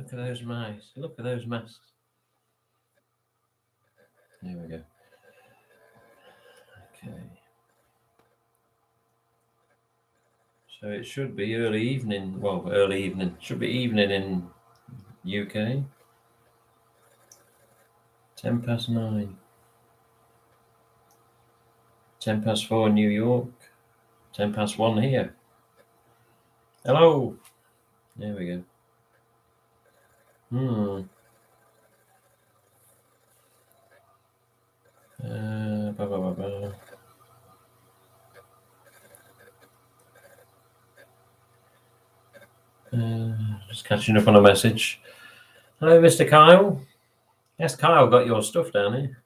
Look at those mice. Look at those masks. Here we go. Okay. So it should be early evening. Well, early evening. Should be evening in UK. 9:10. 4:10 in New York. 1:10 here. Hello. There we go. Just catching up on a message. Hello, Mr. Kyle. Yes, Kyle, got your stuff down here.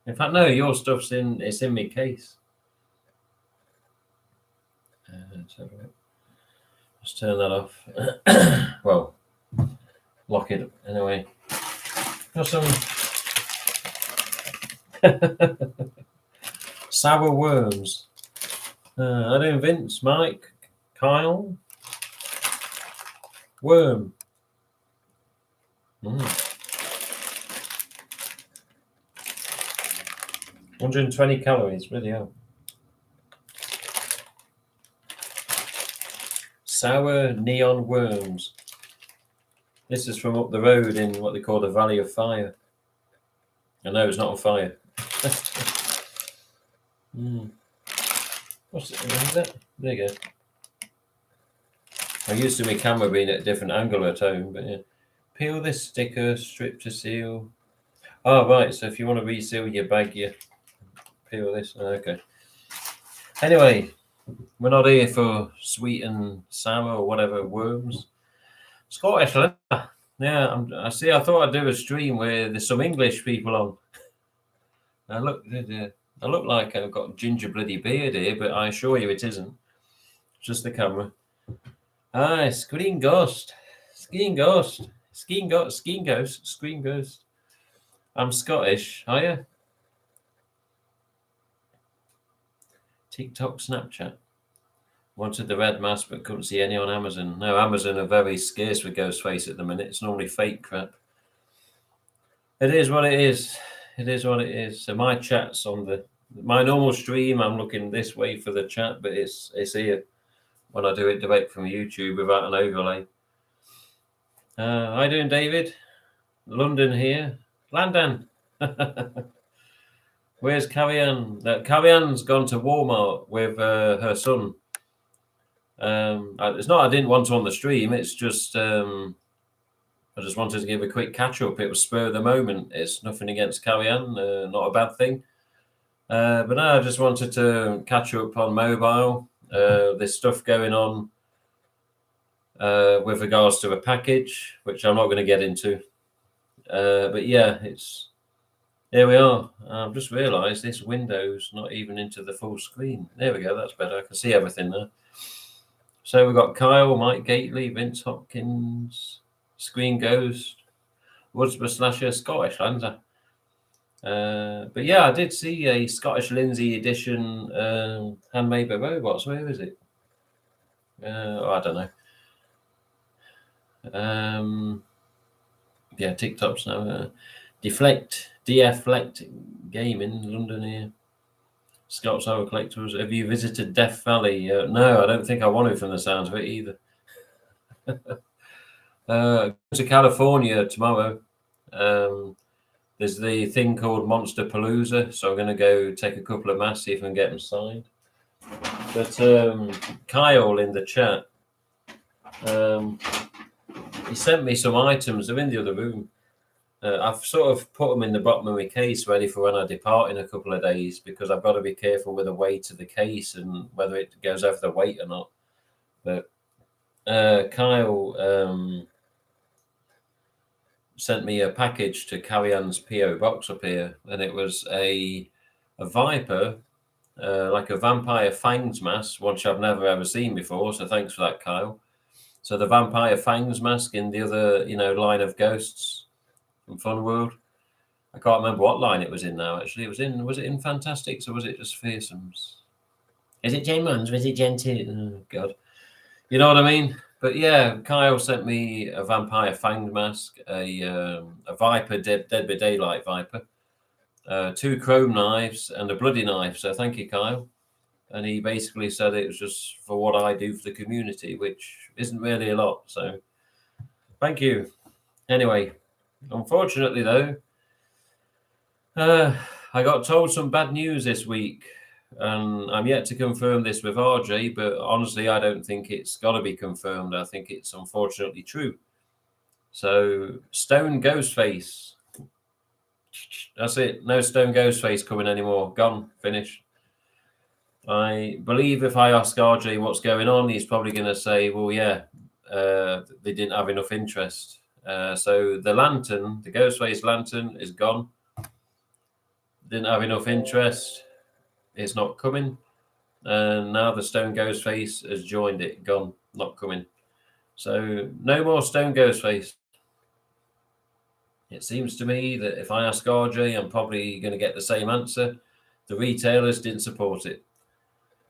In fact, no, your stuff's in. It's in my case. Let's turn that off. Well, lock it up anyway. Got some sour worms. I doing Vince, Mike, Kyle. Worm. 120 calories, really hell. Sour neon worms. This is from up the road in what they call the Valley of Fire. I know it's not on fire. What's it? What is that? There you go. I'm used to my camera being at a different angle at home, but yeah. Peel this sticker, strip to seal. Oh, right. So if you want to reseal your bag, you peel this. Okay. Anyway, we're not here for sweet and sour or whatever worms. Scottish, yeah. I see. I thought I'd do a stream where there's some English people on. I look like I've got a ginger bloody beard here, but I assure you it isn't. It's just the camera. Aye, Screen Ghost. I'm Scottish, are you? TikTok, Snapchat. Wanted the red mask, but couldn't see any on Amazon. No, Amazon are very scarce with Ghostface at the minute. It's normally fake crap. It is what it is. It is what it is. So my chat's on my normal stream. I'm looking this way for the chat, but it's here when I do it direct from YouTube without an overlay. How you doing, David? London here. London. Where's Carrie Ann? Carrie Ann's gone to Walmart with her son. It's not I didn't want to on the stream. It's just I just wanted to give a quick catch up. It was spur of the moment. It's nothing against Carrie Ann, not a bad thing. But no, I just wanted to catch up on mobile. There's stuff going on with regards to a package, which I'm not going to get into. But yeah, here we are. I've just realised this window's not even into the full screen. There we go. That's better. I can see everything now. So we've got Kyle, Mike Gately, Vince Hopkins, Screen Ghost, Woodsborough Slasher, Scottish Lanza. But yeah, I did see a Scottish Lindsay edition Handmade by Robots. Where is it? I don't know. Yeah, TikTok's now. Deflect Gaming, London here. Scots Sour Collectors. Have you visited Death Valley? No, I don't think I want to from the sounds of it either. To California tomorrow. There's the thing called Monster Palooza, so I'm going to go take a couple of masks, see if I can get them signed. But Kyle in the chat, he sent me some items. They're in the other room. I've sort of put them in the bottom of my case ready for when I depart in a couple of days, because I've got to be careful with the weight of the case and whether it goes over the weight or not. But Kyle sent me a package to Carrie Ann's P.O. box up here, and it was a Viper, like a Vampire Fangs mask, which I've never ever seen before, so thanks for that, Kyle. So the Vampire Fangs mask in the other, line of ghosts from Fun World. I can't remember what line it was in now, actually. Was it in Fantastics, or was it just Fearsomes? Is it Gen 1s or is it Gen 2? Oh, God. You know what I mean? But yeah, Kyle sent me a Vampire Fanged mask, a Viper, Dead by Daylight Viper, 2 chrome knives, and a bloody knife. So thank you, Kyle. And he basically said it was just for what I do for the community, which isn't really a lot. So thank you. Anyway, unfortunately, though, I got told some bad news this week. And I'm yet to confirm this with RJ, but honestly, I don't think it's got to be confirmed. I think it's unfortunately true. So, Stone Ghostface. That's it. No Stone Ghostface coming anymore. Gone. Finished. I believe if I ask RJ what's going on, he's probably going to say, well, yeah, they didn't have enough interest. So the lantern, the Ghostface lantern, is gone. Didn't have enough interest. It's not coming. And now the Stone Ghostface has joined it. Gone. Not coming. So no more Stone Ghostface. It seems to me that if I ask RJ, I'm probably going to get the same answer. The retailers didn't support it.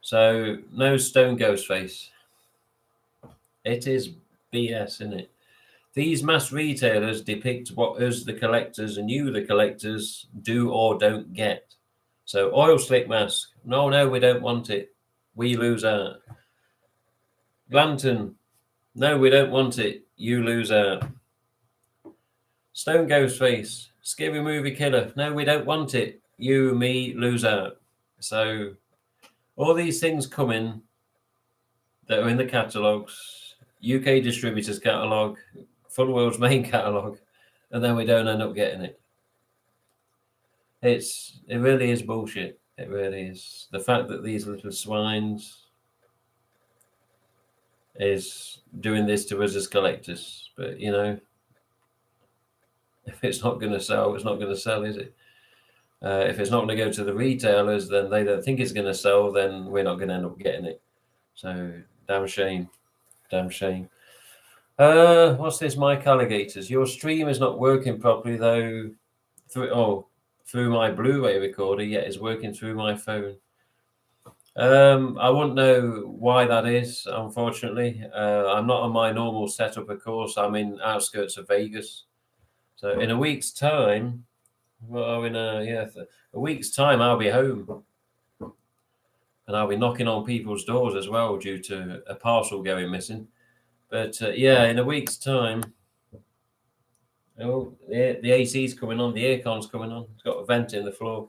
So no Stone Ghostface. It is BS, isn't it? These mass retailers depict what us, the collectors, and you, the collectors, do or don't get. So oil slick mask. No, we don't want it. We lose out. Lantern. No, we don't want it. You lose out. Stone Ghostface. Scary movie killer. No, we don't want it. You, me, lose out. So all these things come in that are in the catalogues, UK distributors catalogue, Full World's main catalogue, and then we don't end up getting it. It really is bullshit. It really is. The fact that these little swines is doing this to us as collectors, but you know, if it's not going to sell, it's not going to sell, is it? If it's not going to go to the retailers, then they don't think it's going to sell, then we're not going to end up getting it. So damn shame. Damn shame. What's this, Mike Alligators? Your stream is not working properly though. Through my Blu-ray recorder, yet it's working through my phone. I wouldn't know why that is, unfortunately. I'm not on my normal setup, of course. I'm in outskirts of Vegas. So in a week's time, a week's time, I'll be home. And I'll be knocking on people's doors as well due to a parcel going missing. But in a week's time, the AC's coming on, the aircon's coming on. It's got a vent in the floor.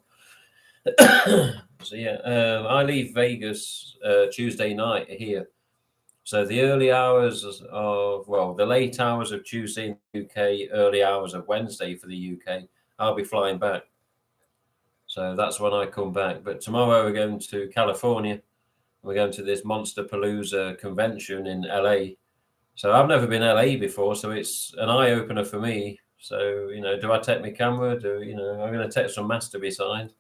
So I leave Vegas Tuesday night here. So the early hours the late hours of Tuesday in the UK, early hours of Wednesday for the UK, I'll be flying back. So that's when I come back. But tomorrow we're going to California. We're going to this Monsterpalooza convention in LA. So I've never been LA before, so it's an eye opener for me. So, do I take my camera? I'm going to take some masks to be signed.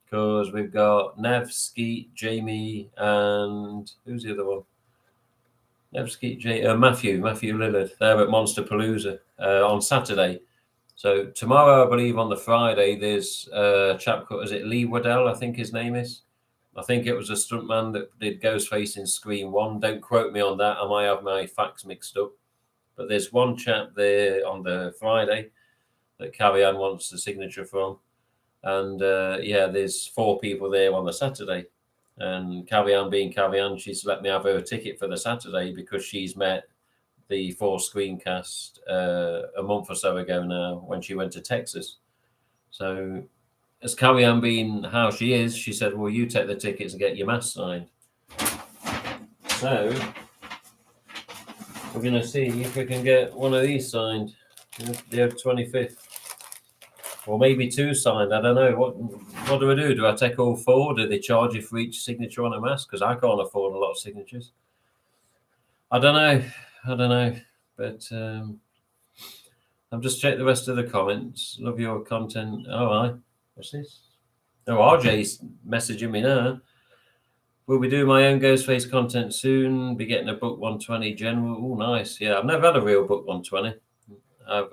Because we've got Nev, Skeet, Jamie, and who's the other one? Nev, Skeet, Matthew Lillard. They're at Monsterpalooza on Saturday. So tomorrow, I believe on the Friday, there's a chap called, is it Lee Waddell, I think his name is? I think it was a stuntman that did Ghostface in Scream 1. Don't quote me on that. I might have my facts mixed up. But there's one chap there on the Friday that Carrie Ann wants the signature from. And there's 4 people there on the Saturday. And Carrie Ann being Carrie Ann, she's let me have her ticket for the Saturday because she's met the 4 screencast a month or so ago now when she went to Texas. So as Carrie Ann being how she is, she said, well, you take the tickets and get your mask signed. So we're going to see if we can get one of these signed the 25th. Or maybe 2 signed. I don't know. What do I do? Do I take all 4? Do they charge you for each signature on a mask? Because I can't afford a lot of signatures. I don't know. But I've just checked the rest of the comments. Love your content. All right. What's this? Oh, RJ's messaging me now. Will be doing my own Ghostface content soon. Be getting a book 120 general. Oh, nice. Yeah, I've never had a real book 120. I've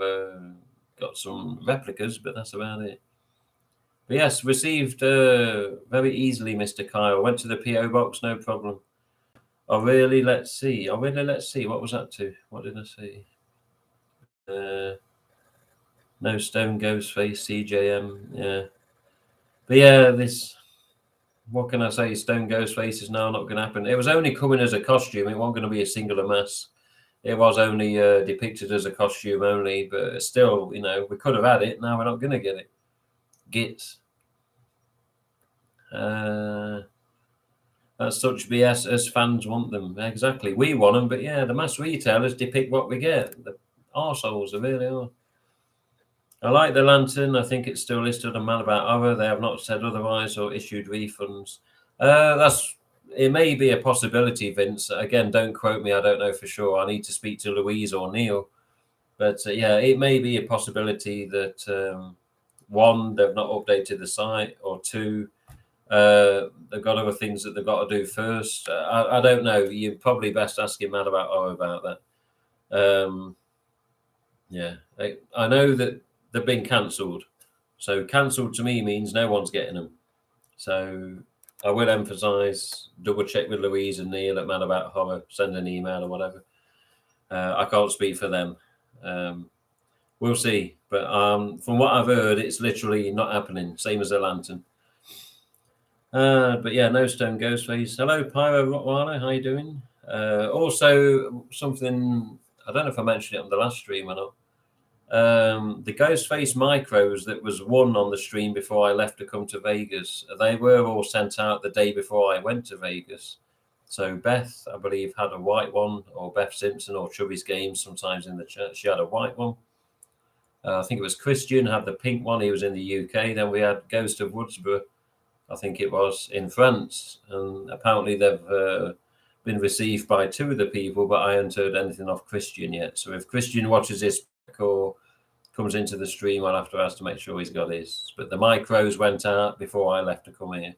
got some replicas, but that's about it. But yes, received very easily, Mr. Kyle. Went to the PO box, no problem. Oh, really? Let's see. What was that to? What did I see? No Stone, Ghostface, CJM. Yeah. But yeah, this. What can I say? Stone Ghostface is now not going to happen. It was only coming as a costume. It wasn't going to be a singular mask. It was only depicted as a costume only, but still, you know, we could have had it. Now we're not going to get it. Gits. That's such BS as fans want them. Exactly. We want them, but yeah, the mass retailers depict what we get. The arseholes, they really are. I like the lantern. I think it's still listed on Mad About Horror. They have not said otherwise or issued refunds. It may be a possibility, Vince. Again, don't quote me. I don't know for sure. I need to speak to Louise or Neil. But yeah, it may be a possibility that one, they've not updated the site, or two, they've got other things that they've got to do first. I don't know. You're probably best asking Mad About Horror about that. Yeah, I know that they've been cancelled. So cancelled to me means no one's getting them. So I will emphasise, double check with Louise and Neil at Mad About Horror, send an email or whatever. I can't speak for them. We'll see. But from what I've heard, it's literally not happening. Same as the lantern. But yeah, no Stone Ghostface. Hello, Pyro Rottweiler. How you doing? Also, something, I don't know if I mentioned it on the last stream or not. The Ghostface micros that was won on the stream before I left to come to Vegas, they were all sent out the day before I went to Vegas. So Beth, I believe, had a white one, or Beth Simpson or Chubby's Games sometimes in the chat. She had a white one. I think it was Christian had the pink one. He was in the UK. Then we had Ghost of Woodsboro, I think it was, in France. And apparently they've been received by two of the people, but I haven't heard anything off Christian yet. So if Christian watches this or comes into the stream, I'll have to ask to make sure he's got his. But the micros went out before I left to come here.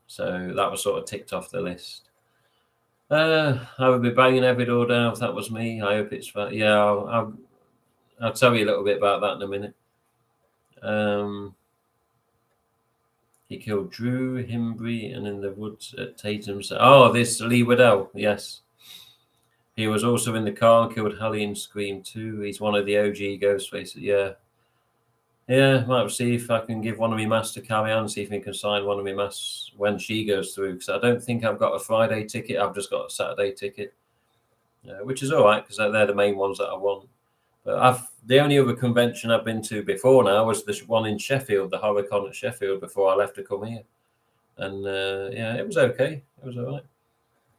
So that was sort of ticked off the list. I would be banging every door down if that was me. I hope it's fine. Yeah, I'll tell you a little bit about that in a minute. He killed Drew Himbry and in the woods at Tatum's. Oh, this Lee Waddell, yes. He was also in the car and killed Hallie in Scream 2. He's one of the OG Ghostfaces. Yeah. Yeah, might see if I can give one of my masks to Carrie Ann, see if we can sign one of my masks when she goes through. Because I don't think I've got a Friday ticket. I've just got a Saturday ticket, which is all right because they're the main ones that I want. But the only other convention I've been to before now was the one in Sheffield, the HorrorCon at Sheffield, before I left to come here. And yeah, it was okay. It was all right.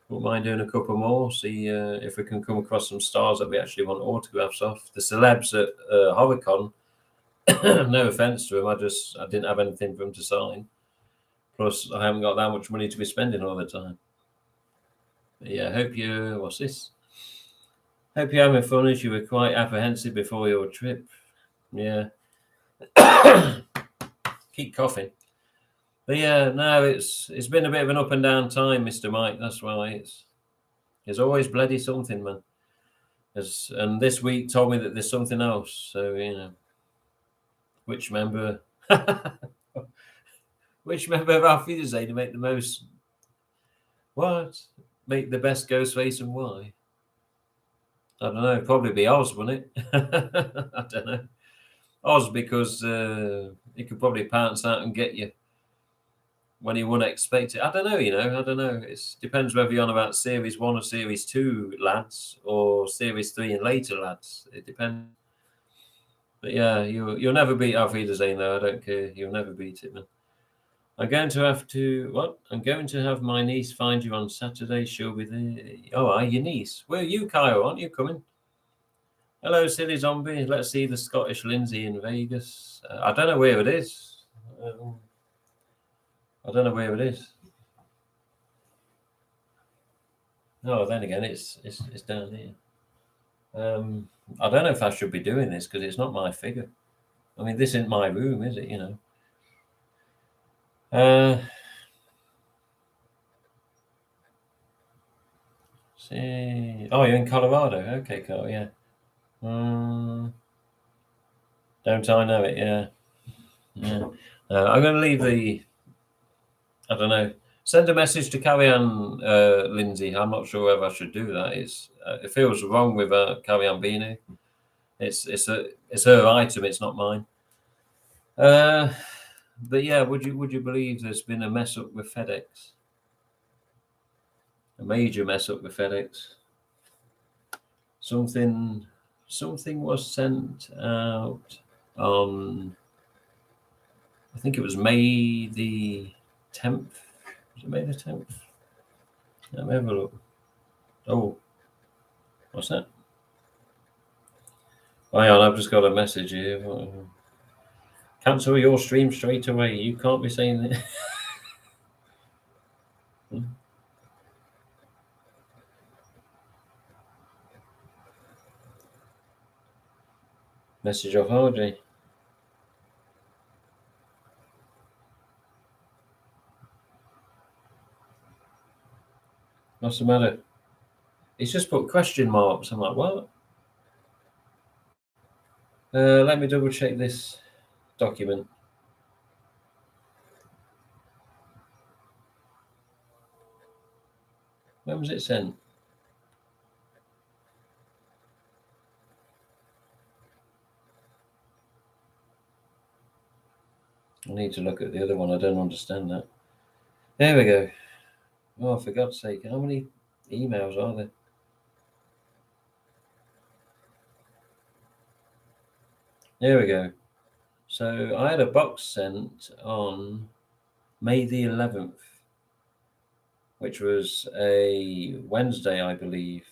Wouldn't mind doing a couple more, see if we can come across some stars that we actually want autographs of. The celebs at HorrorCon, no offense to them, I didn't have anything for them to sign. Plus, I haven't got that much money to be spending all the time. But yeah, what's this? Hope you're having fun as you were quite apprehensive before your trip. Yeah. Keep coughing. But yeah, no, it's been a bit of an up and down time, Mr. Mike. That's why it's always bloody something, man. And this week told me that there's something else. So, you know, which member of Auf Wiedersehen to make the most, make the best Ghostface and why? I don't know. Probably be Oz, wouldn't it? I don't know. Oz, because he could probably pounce out and get you when you wouldn't expect it. I don't know, I don't know. It depends whether you're on about Series 1 or Series 2 lads or Series 3 and later lads. It depends. But yeah, you'll never beat Auf Wiedersehen, though. I don't care. You'll never beat it, man. I'm going to have my niece find you on Saturday. She'll be there. Oh, your niece. Where are you, Kyle? Aren't you coming? Hello, Silly Zombie. Let's see the Scottish Lindsay in Vegas. I don't know where it is. I don't know where it is. No, then again, it's down here. I don't know if I should be doing this because it's not my figure. I mean, this isn't my room, is it? See. Oh, you're in Colorado. Okay, cool. Yeah. Don't I know it? Yeah. Yeah. I'm going to leave I don't know. Send a message to Carrie Ann, Lindsay. I'm not sure whether I should do that. It feels wrong with Carrie Ann being here. It's her item. It's not mine. But yeah, would you believe there's been a mess up with FedEx? A major mess up with FedEx. Something was sent out on, I think it was May the 10th. Was it May the 10th? Let me have a look. Oh, what's that? Hang on, I've just got a message here. Cancel your stream straight away. You can't be saying that. Message off RJ. What's the matter? He's just put question marks. I'm like, what? Let me double check this document. When was it sent? I need to look at the other one. I don't understand that. There we go. Oh, for God's sake, how many emails are there? There we go. So I had a box sent on May the 11th, which was a Wednesday, I believe.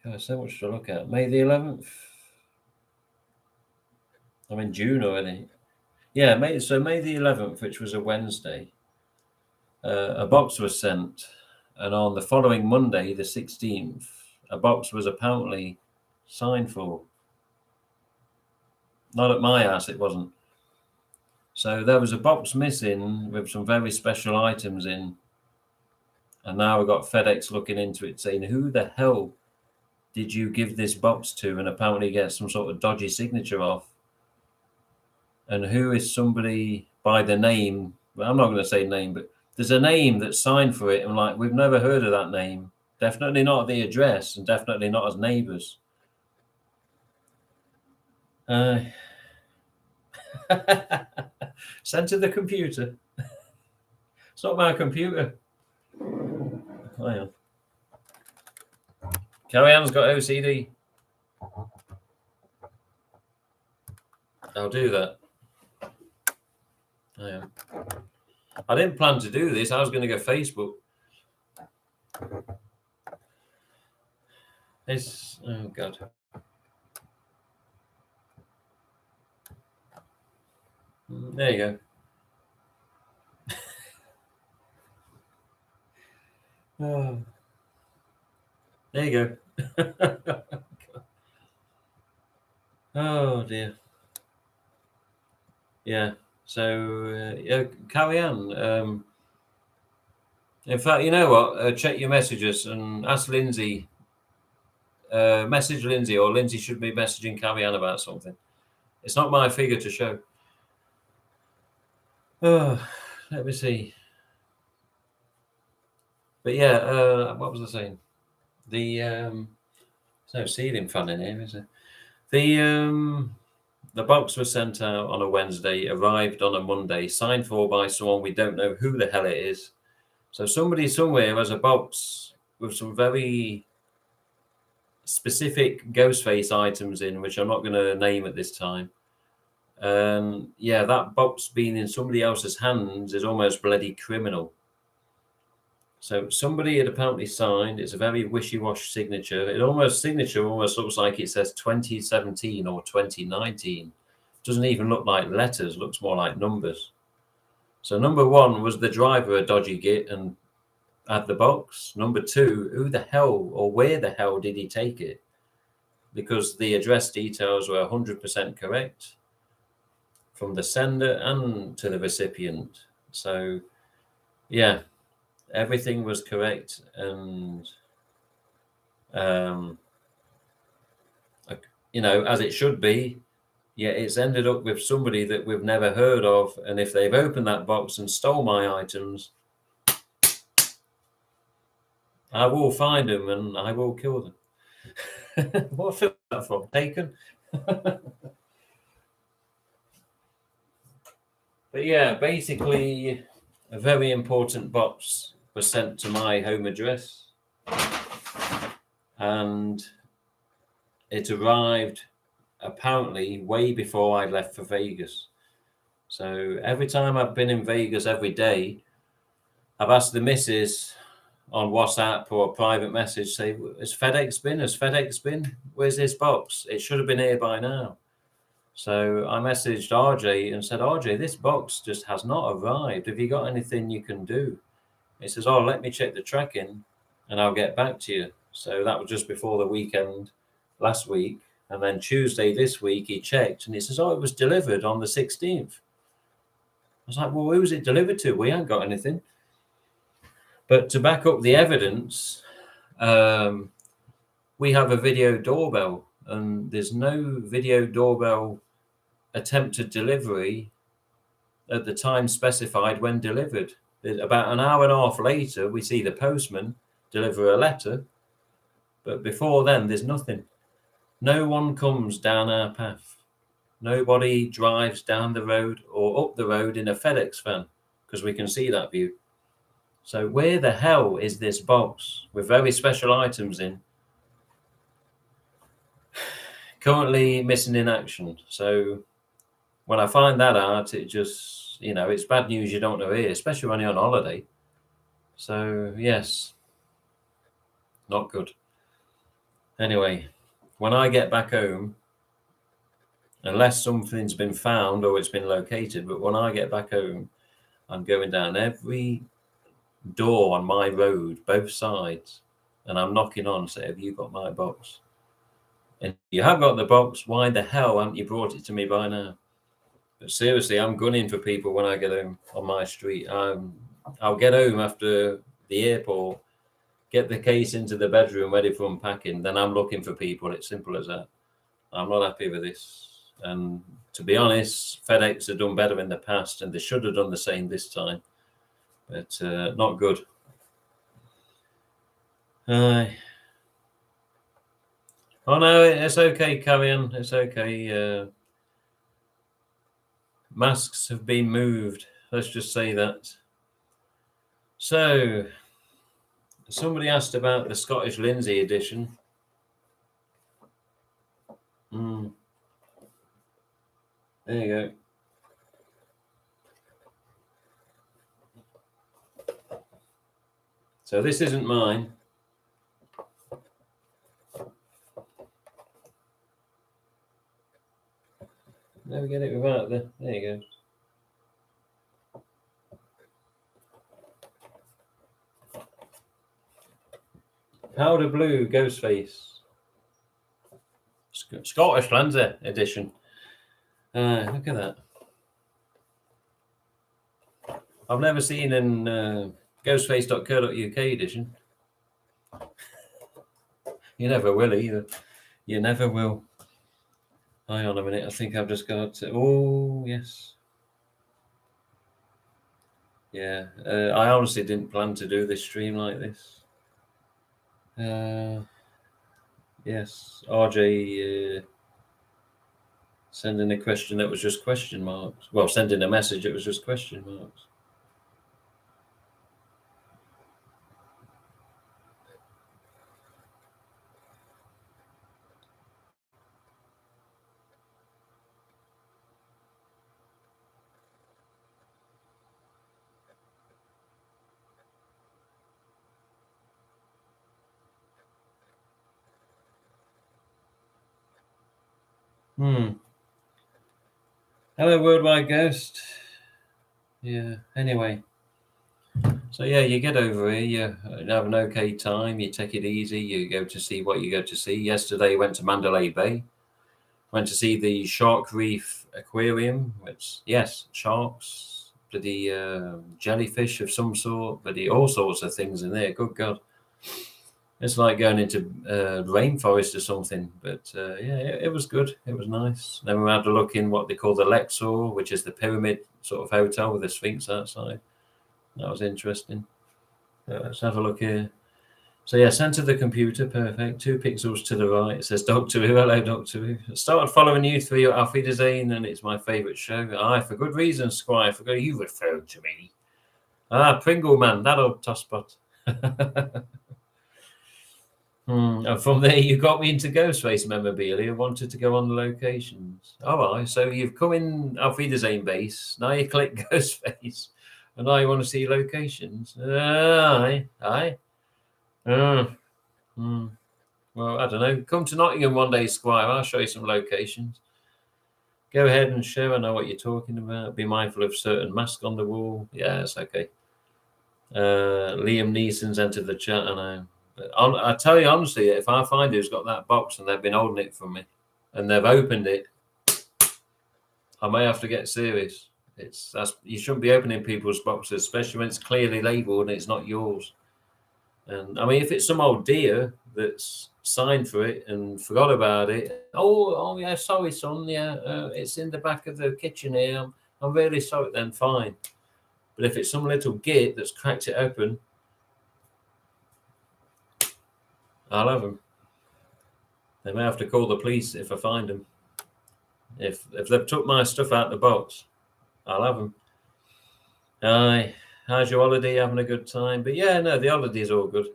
God, so much to look at. May the 11th. I'm in June already. Yeah, May the 11th, which was a Wednesday, a box was sent. And on the following Monday, the 16th, a box was apparently signed for. Not at my house, it wasn't. So there was a box missing with some very special items in. And now we've got FedEx looking into it, saying, who the hell did you give this box to? And apparently get some sort of dodgy signature off. And who is somebody by the name? Well, I'm not going to say name, but there's a name that's signed for it. I'm like, we've never heard of that name. Definitely not the address, and definitely not as neighbours. Sent to the computer. It's not my computer. Hang on. Carrie Ann's got OCD. I'll do that. Hang on. I didn't plan to do this. I was going to go Facebook. Oh God. There you go. Oh. There you go. Oh dear. Yeah. So Carrie Ann. In fact, you know what? Check your messages and ask Lindsay. Message Lindsay, or Lindsay should be messaging Carrie Ann about something. It's not my figure to show. Oh, let me see. But yeah, what was I saying? There's no ceiling fan in here, is there? The box was sent out on a Wednesday, arrived on a Monday, signed for by someone we don't know who the hell it is. So somebody somewhere has a box with some very specific Ghostface items in, which I'm not going to name at this time. Yeah, that box being in somebody else's hands is almost bloody criminal. So somebody had apparently signed. It's a very wishy-washy signature. Signature almost looks like it says 2017 or 2019. Doesn't even look like letters. Looks more like numbers. So number one, was the driver a dodgy git and had the box? Number two, who the hell or where the hell did he take it? Because the address details were 100% correct from the sender and to the recipient. So yeah, everything was correct, and you know, as it should be. yet it's ended up with somebody that we've never heard of. And if they've opened that box and stole my items, I will find them and I will kill them. What film is that from? Taken? But yeah, basically, a very important box was sent to my home address, and it arrived apparently way before I left for Vegas. So every time I've been in Vegas every day, I've asked the missus on WhatsApp or a private message, say, has FedEx been? Has FedEx been? Where's this box? It should have been here by now. So I messaged RJ and said, RJ, this box just has not arrived. Have you got anything you can do? He says, oh, let me check the tracking and I'll get back to you. So that was just before the weekend last week. And then Tuesday this week, he checked and he says, oh, it was delivered on the 16th. I was like, well, who was it delivered to? We ain't got anything. But to back up the evidence, we have a video doorbell, and there's no video doorbell attempted delivery at the time specified when delivered. About an hour and a half later, we see the postman deliver a letter, but before then, there's nothing. No one comes down our path. Nobody drives down the road or up the road in a FedEx van, because we can see that view. So where the hell is this box with very special items in? Currently missing in action. So when I find that out, it just, it's bad news you don't know here, especially when you're on holiday. So yes, not good. Anyway, when I get back home, unless something's been found or it's been located, but when I get back home, I'm going down every door on my road, both sides, and I'm knocking on, say, have you got my box? And if you have got the box, why the hell haven't you brought it to me by now? But seriously, I'm gunning for people when I get home on my street. I'll get home after the airport, get the case into the bedroom ready for unpacking, then I'm looking for people. It's simple as that. I'm not happy with this. And to be honest, FedEx have done better in the past, and they should have done the same this time. But not good. Oh no, it's okay, carry on. It's okay. Masks have been moved. Let's just say that. So, somebody asked about the Scottish Lindsay edition. There you go. So this isn't mine. Never get it without there you go. Powder Blue Ghostface. Scottish Lindsay edition. Look at that. I've never seen an ghostface.co.uk edition. You never will either. You never will. Hang on a minute. I think I've just got to... Oh, yes. Yeah. I honestly didn't plan to do this stream like this. Yes. RJ sending a question that was just question marks. Well, sending a message that was just question marks. Hello, Worldwide Ghost. Yeah, anyway. So, yeah, you get over here, you have an okay time, you take it easy, you go to see what you go to see. Yesterday, went to Mandalay Bay, went to see the Shark Reef Aquarium, which, yes, sharks, bloody jellyfish of some sort, bloody all sorts of things in there, good God. It's like going into rainforest or something. But yeah, it was good. It was nice. Then we had a look in what they call the Luxor, which is the pyramid sort of hotel with the Sphinx outside. That was interesting. Let's have a look here. So yeah, center the computer, perfect. 2 pixels to the right. It says Doctor Who. Hello, Doctor Who. I started following you through your Auf Wiedersehen, and it's my favourite show. Aye, for good reason, Squire. For good, you referred to me. Pringle Man, that old tosspot. And from there, you got me into Ghostface memorabilia. Wanted to go on the locations. All right, so you've come in Auf Wiedersehen base. Now you click Ghostface, and now you want to see locations. Aye. Well, I don't know. Come to Nottingham one day, Squire. I'll show you some locations. Go ahead and show. I know what you're talking about. Be mindful of certain mask on the wall. Yeah, it's okay. Liam Neeson's entered the chat, and I tell you honestly, if I find who's got that box and they've been holding it from me, and they've opened it, I may have to get serious. You shouldn't be opening people's boxes, especially when it's clearly labelled and it's not yours. And I mean, if it's some old dear that's signed for it and forgot about it, oh yeah, sorry, son, yeah, it's in the back of the kitchen here. I'm really sorry. Then fine. But if it's some little git that's cracked it open, I'll have them. They may have to call the police if I find them. If they've took my stuff out of the box, I'll have them. Aye. How's your holiday? Having a good time? But yeah, no, the holiday's all good.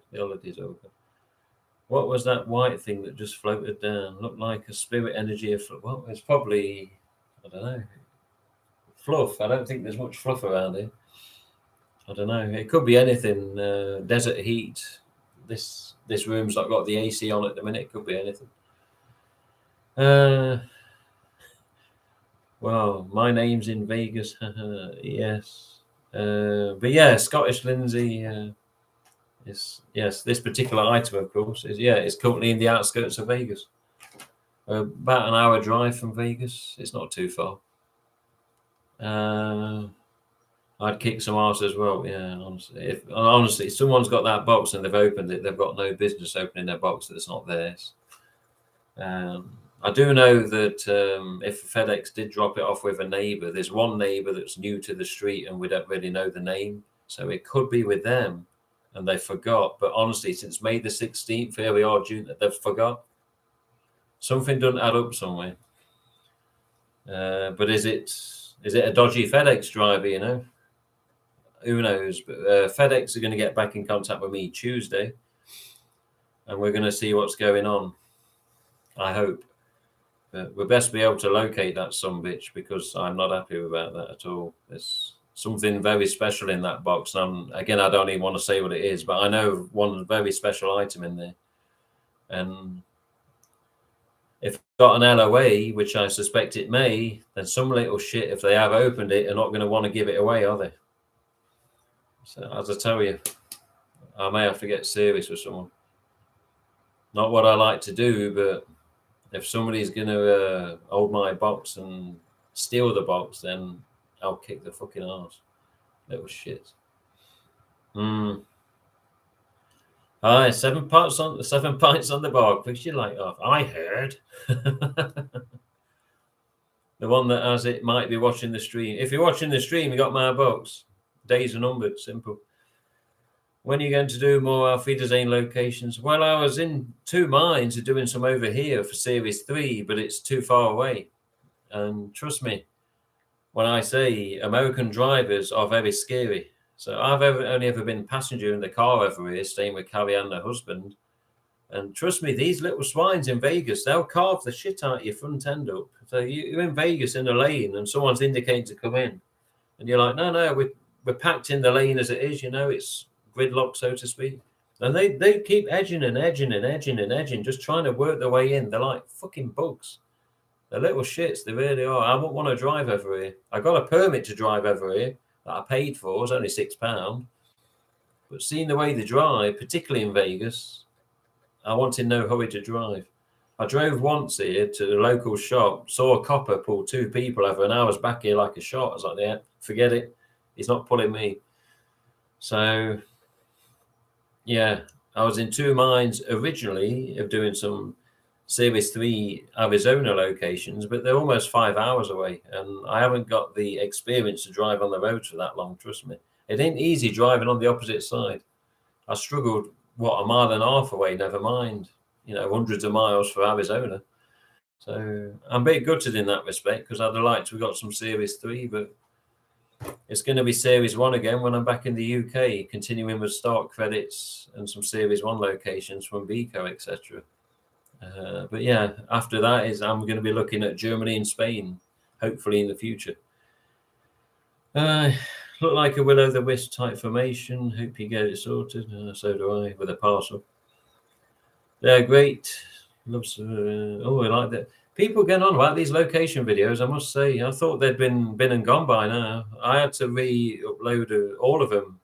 What was that white thing that just floated down? Looked like a spirit energy of well, it's probably, I don't know, fluff. I don't think there's much fluff around here. I don't know. It could be anything. Desert heat. This room's not got the AC on at the minute. It could be anything. Well, my name's in Vegas. Yes. But yeah, Scottish Lindsay is this particular item, of course, is currently in the outskirts of Vegas. About an hour drive from Vegas. It's not too far. I'd kick some ass as well. Yeah, honestly, if someone's got that box and they've opened it, they've got no business opening their box that's not theirs. I do know that if FedEx did drop it off with a neighbour, there's one neighbour that's new to the street and we don't really know the name. So it could be with them and they forgot. But honestly, since May the 16th, here we are, June, they've forgot. Something doesn't add up somewhere. But is it a dodgy FedEx driver, you know? Who knows? But FedEx are going to get back in contact with me Tuesday and we're going to see what's going on. I hope. But we'll best be able to locate that sumbitch because I'm not happy about that at all. There's something very special in that box. And again, I don't even want to say what it is, but I know one very special item in there. And if it's got an LOA, which I suspect it may, then some little shit, if they have opened it, are not going to want to give it away, are they? So as I tell you, I may have to get serious with someone. Not what I like to do, but if somebody's going to hold my box and steal the box, then I'll kick the fucking arse. Little shit. Aye, 7 pints on the bar. Push your light off. I heard. The one that has it might be watching the stream. If you're watching the stream, you got my box. Days are numbered. Simple. When are you going to do more Auf Wiedersehen locations? Well, I was in 2 minds of doing some over here for Series 3, but it's too far away. And trust me, when I say American drivers are very scary. So I've only ever been passenger in the car over here, staying with Carrie and her husband. And trust me, these little swines in Vegas, they'll carve the shit out of your front end up. So you're in Vegas in a lane and someone's indicating to come in. And you're like, no, we're packed in the lane as it is, you know, it's gridlock, so to speak. And they keep edging, just trying to work their way in. They're like fucking bugs. They're little shits. They really are. I wouldn't want to drive over here. I got a permit to drive over here that I paid for. It was only £6. But seeing the way they drive, particularly in Vegas, I want in no hurry to drive. I drove once here to the local shop, saw a copper pull 2 people over, and I was back here like a shot. I was like, yeah, forget it. He's not pulling me. So, yeah, I was in two minds originally of doing some Series 3 Arizona locations, but they're almost 5 hours away, and I haven't got the experience to drive on the road for that long, trust me. It ain't easy driving on the opposite side. I struggled, what, a mile and a half away, never mind, hundreds of miles for Arizona. So I'm a bit gutted in that respect because I'd have liked to have got some Series 3, but it's going to be Series 1 again when I'm back in the UK, continuing with start credits and some Series 1 locations from Vico, etc. But yeah, after that I'm going to be looking at Germany and Spain, hopefully in the future. Look like a will-o'-the-wisp type formation. Hope you get it sorted. So do I, with a parcel. They're great. Loves. I like that. People get on about these location videos. I must say, I thought they'd been and gone by now. I had to re-upload all of them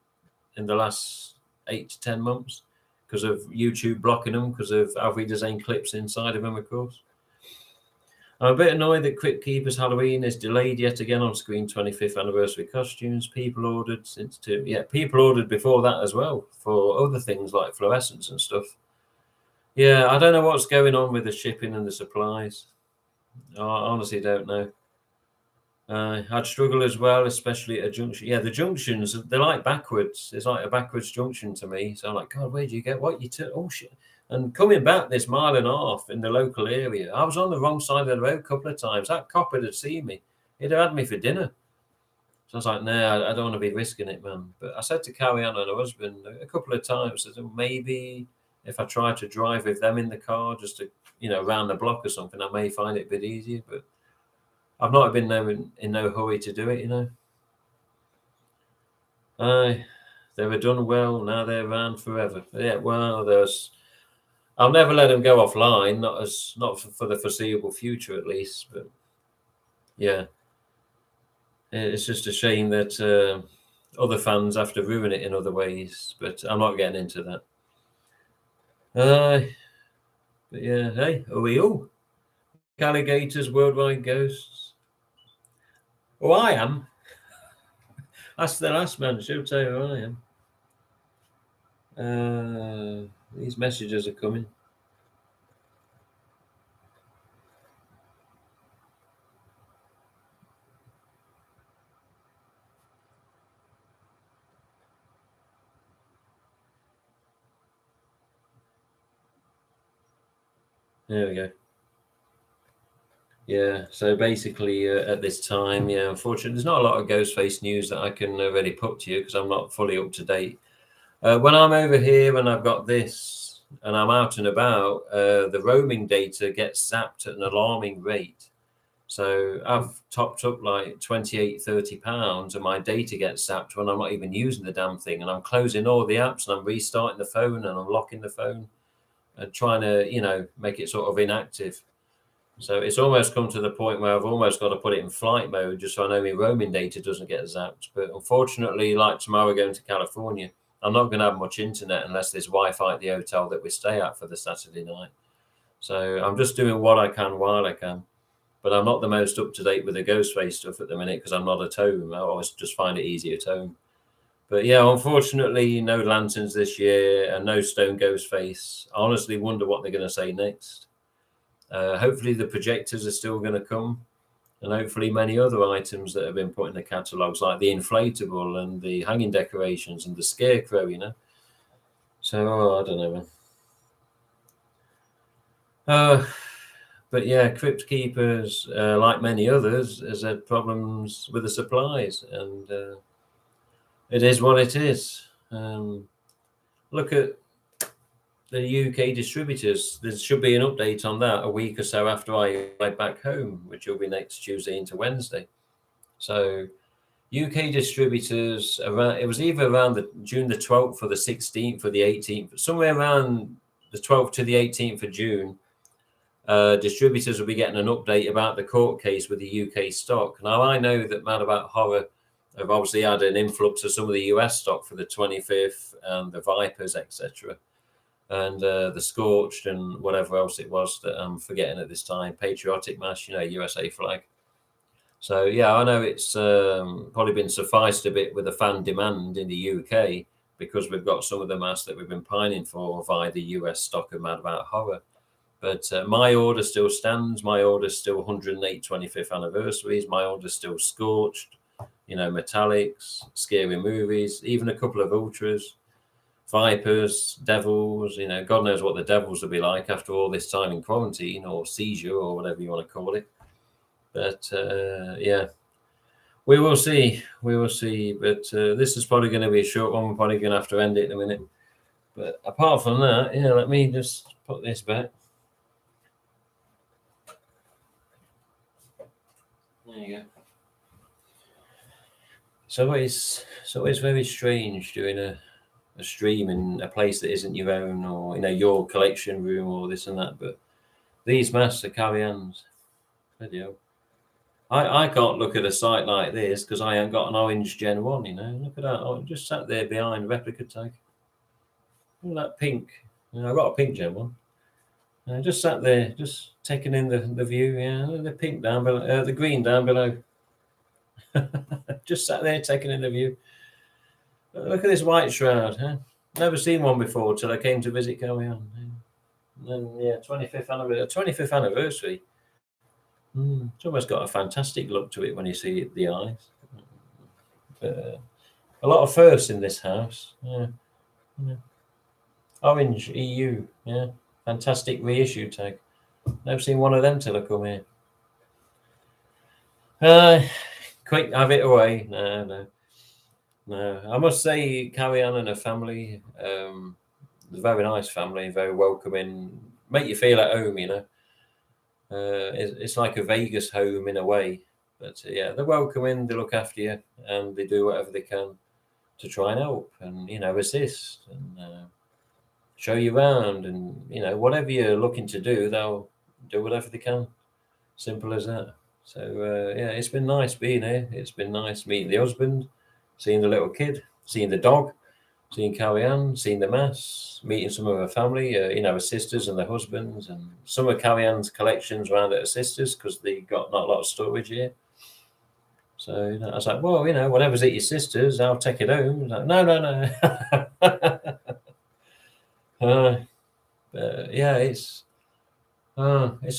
in the last 8 to 10 months because of YouTube blocking them because of Alfie Design clips inside of them, of course. I'm a bit annoyed that Crypt Keepers Halloween is delayed yet again on screen. 25th anniversary costumes. People ordered people ordered before that as well for other things like fluorescents and stuff. Yeah, I don't know what's going on with the shipping and the supplies. I honestly don't know. I'd struggle as well, especially at a junction. Yeah, the junctions, they're like backwards. It's like a backwards junction to me. So I'm like, God, where do you get what you took? Oh, shit. And coming back this mile and a half in the local area, I was on the wrong side of the road a couple of times. That cop had seen me. He'd have had me for dinner. So I was like, no, I don't want to be risking it, man. But I said to Carrie Ann and her husband a couple of times, I said, maybe if I try to drive with them in the car just to, around the block or something, I may find it a bit easier. But I've not been in no hurry to do it, They were done well, now they're around forever. Yeah, well, I'll never let them go offline, not for the foreseeable future at least. But yeah, it's just a shame that other fans have to ruin it in other ways. But I'm not getting into that. But yeah, hey, are we all alligators, worldwide ghosts? Oh, I am. That's the last man. She'll tell you who I am. These messages are coming. There we go. Yeah, so basically at this time, unfortunately, there's not a lot of Ghostface news that I can really put to you because I'm not fully up to date. When I'm over here and I've got this and I'm out and about, the roaming data gets zapped at an alarming rate. So I've topped up like 28, 30 pounds and my data gets zapped when I'm not even using the damn thing. And I'm closing all the apps and I'm restarting the phone and I'm locking the phone and trying to, make it sort of inactive. So it's almost come to the point where I've almost got to put it in flight mode just so I know my roaming data doesn't get zapped. But unfortunately, like tomorrow going to California, I'm not going to have much internet unless there's Wi-Fi at the hotel that we stay at for the Saturday night. So I'm just doing what I can while I can. But I'm not the most up-to-date with the Ghostface stuff at the minute because I'm not at home. I always just find it easy at home. But yeah, unfortunately, no lanterns this year and no Stone Ghostface. I honestly wonder what they're going to say next. Hopefully the projectors are still going to come, and hopefully many other items that have been put in the catalogues, like the inflatable and the hanging decorations and the scarecrow, So, I don't know, man. But yeah, Crypt Keepers, like many others, has had problems with the supplies, and it is what it is. Look at the UK distributors. There should be an update on that a week or so after I get back home, which will be next Tuesday into Wednesday. So UK distributors, it was either around June the 12th or the 16th or the 18th, somewhere around the 12th to the 18th of June, distributors will be getting an update about the court case with the UK stock. Now, I know that Mad About Horror have obviously had an influx of some of the US stock for the 25th and the Vipers, etc. And the Scorched and whatever else it was that I'm forgetting at this time, Patriotic Mass, USA flag. So, yeah, I know it's probably been sufficed a bit with the fan demand in the UK because we've got some of the masks that we've been pining for via the US stock of Mad About Horror. But my order still stands. My order's still 108 25th anniversaries. My order's still Scorched, Metallics, Scary Movies, even a couple of Ultras, Vipers, Devils. God knows what the Devils will be like after all this time in quarantine or seizure or whatever you want to call it. But yeah, we will see. We will see. But this is probably going to be a short one. We're probably going to have to end it in a minute. But apart from that, let me just put this back. There you go. So it's very strange doing a stream in a place that isn't your own, or your collection room or this and that. But these masks are carry-ons. Video. I can't look at a site like this because I ain't got an orange Gen 1, Look at that. I just sat there behind replica tag. Look at that pink. I got a pink Gen 1. I just sat there, just taking in the view. Yeah, the pink down below, the green down below. Just sat there taking in the view. Look at this white shroud. Huh? Never seen one before till I came to visit Carry-On. And then 25th anniversary. It's almost got a fantastic look to it when you see the eyes. A lot of firsts in this house. Yeah. Orange EU. Yeah. Fantastic reissue tag. Never seen one of them till I come here. Quick, have it away. No. I must say, Carry-On and her family, a very nice family, very welcoming, make you feel at home, It's like a Vegas home in a way. But yeah, they're welcoming, they look after you, and they do whatever they can to try and help and, assist and show you around. And, whatever you're looking to do, they'll do whatever they can. Simple as that. So, yeah, it's been nice being here. It's been nice meeting the husband, seeing the little kid, seeing the dog, seeing Carry-On, seeing the mass, meeting some of her family, her sisters and their husbands, and some of Carry-On's collections around at her sisters because they got not a lot of storage here. So I was like, well, whatever's at your sister's, I'll take it home. Like, no. Yeah, it's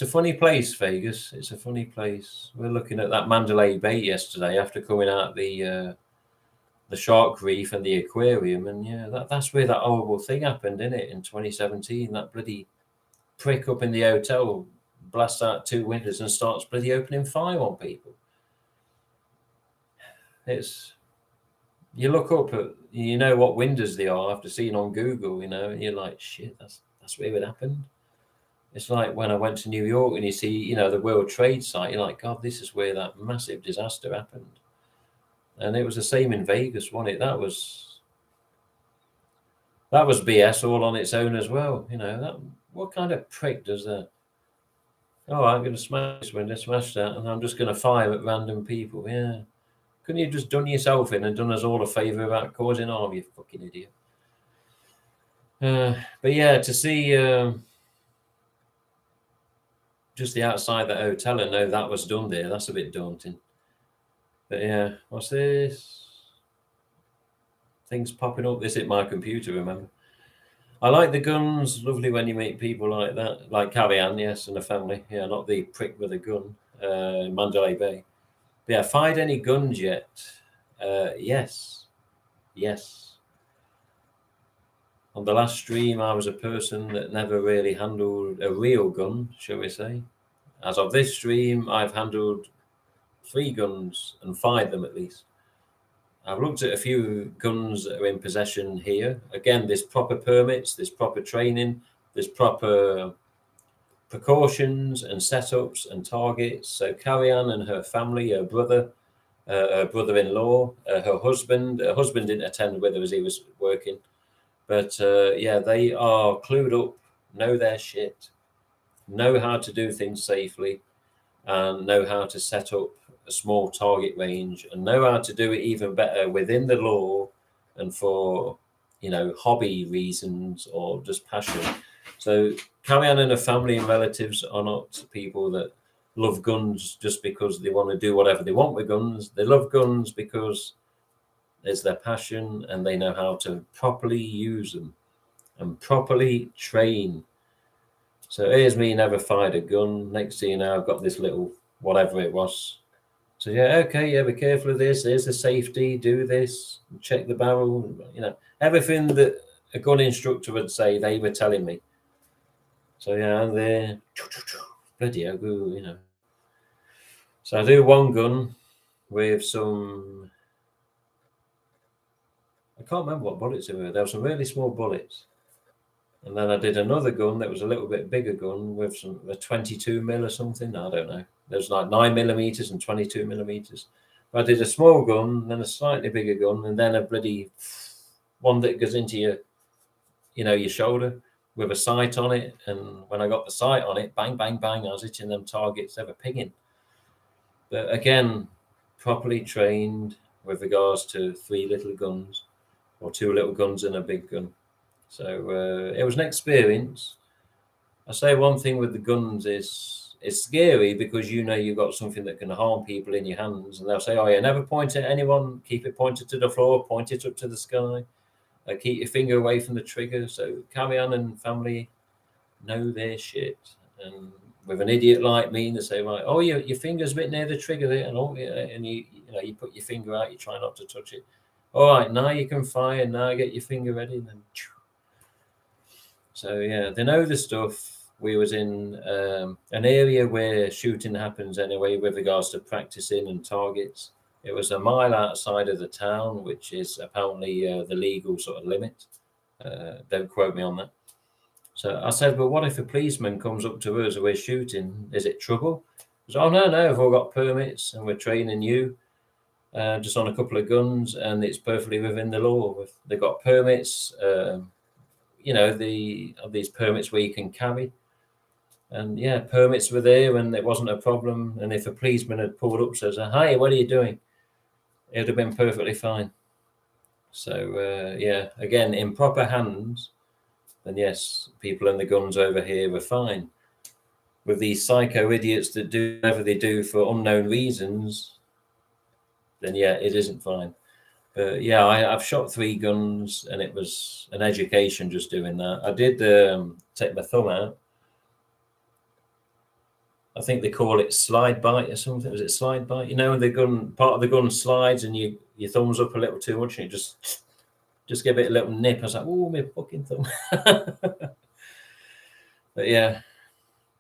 a funny place, Vegas. It's a funny place. We're looking at that Mandalay Bay yesterday after coming out the shark reef and the aquarium, and that's where that horrible thing happened, isn't it, in 2017? That bloody prick up in the hotel blasts out 2 windows and starts bloody opening fire on people. You look up at what windows they are after seeing on Google, and you're like, shit, that's where it happened. It's like when I went to New York and you see the World Trade site, you're like, God, this is where that massive disaster happened. And it was the same in Vegas, wasn't it? That was BS all on its own as well. What kind of prick does that? Oh, I'm going to smash this window, smash that, and I'm just going to fire at random people. Yeah. Couldn't you just done yourself in and done us all a favour about causing harm, you fucking idiot? But yeah, to see just the outside the hotel and know that was done there, that's a bit daunting. But yeah, what's this? Things popping up. This is my computer, remember? I like the guns. Lovely when you meet people like that, like Carry-On, yes, and a family. Yeah, not the prick with a gun. Mandalay Bay. But yeah, fired any guns yet? Yes. On the last stream, I was a person that never really handled a real gun, shall we say. As of this stream, I've handled 3 guns and fired them at least. I've looked at a few guns that are in possession here. Again, there's proper permits, there's proper training, there's proper precautions and setups and targets. So Carry-On and her family, her brother, her brother-in-law, her husband didn't attend with her as he was working. But yeah, they are clued up, know their shit, know how to do things safely, and know how to set up a small target range, and know how to do it even better within the law and for hobby reasons or just passion. So Carry-On and her family and relatives are not people that love guns just because they want to do whatever they want with guns. They love guns because is their passion, and they know how to properly use them and properly train. So here's me, never fired a gun. Next thing you know, I've got this little whatever it was. So yeah, okay, yeah, be careful of this. There's the safety. Do this. Check the barrel. You know, everything that a gun instructor would say, they were telling me. So yeah, and there, bloody hell, you know. So I do one gun with some. I can't remember what bullets there were. There were some really small bullets. And then I did another gun that was a little bit bigger gun with a 22 mil or something. I don't know. There's like 9 millimeters and 22 millimeters. But I did a small gun, then a slightly bigger gun, and then a bloody one that goes into your shoulder with a sight on it. And when I got the sight on it, bang, bang, bang, I was hitting them targets ever pinging. But again, properly trained with regards to 3 little guns or 2 little guns and a big gun. So it was an experience. I say one thing with the guns is it's scary because you've got something that can harm people in your hands, and they'll say, "Oh yeah, never point at anyone. Keep it pointed to the floor. Point it up to the sky. Keep your finger away from the trigger." So carry on, and family know their shit. And with an idiot like me, they say, "Right, oh your finger's a bit near the trigger there," and you put your finger out. You try not to touch it. All right, now you can fire. Now get your finger ready, and then. So yeah, they know the stuff. We was in an area where shooting happens anyway, with regards to practicing and targets. It was a mile outside of the town, which is apparently the legal sort of limit. Don't quote me on that. So I said, "But what if a policeman comes up to us and we're shooting? Is it trouble?" He said, "Oh no, we've all got permits and we're training you just on a couple of guns, and it's perfectly within the law. They've got permits." These permits where you can carry. And yeah, permits were there and it wasn't a problem. And if a policeman had pulled up and says, "Hi, what are you doing?" it would have been perfectly fine. So yeah, again, in proper hands, then yes, people and the guns over here were fine. With these psycho idiots that do whatever they do for unknown reasons, then yeah, it isn't fine. But yeah, I've shot 3 guns, and it was an education just doing that. I did take my thumb out. I think they call it slide bite or something. Was it slide bite? The part of the gun slides, and your thumb's up a little too much, and you just give it a little nip. I was like, "Oh, my fucking thumb!" But yeah,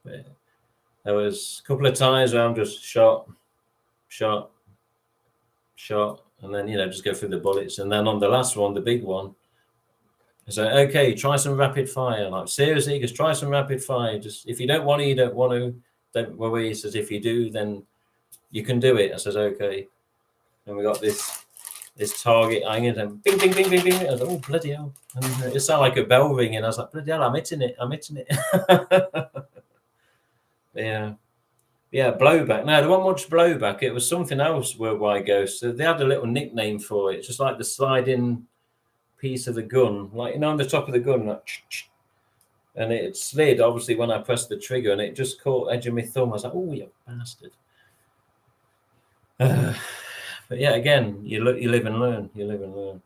there was a couple of times where I'm just shot, and then just go through the bullets. And then on the last one, the big one, I said, "Okay, try some rapid fire." Like, seriously, just try some rapid fire. Just if you don't want to, you don't want to. Don't worry. He says, if you do, then you can do it. I says, okay. And we got this target hanging, and bing, bing, bing, bing, bing. I was like, oh, bloody hell. And it sounded like a bell ringing. I was like, bloody hell, I'm hitting it. Yeah, blowback. No, there wasn't much blowback. It was something else, Worldwide Ghost. So they had a little nickname for it, just like the sliding piece of the gun, like on the top of the gun, like, and it slid obviously when I pressed the trigger, and it just caught edge of my thumb. I was like, "Oh, you bastard!" But yeah, again, you live and learn. You live and learn.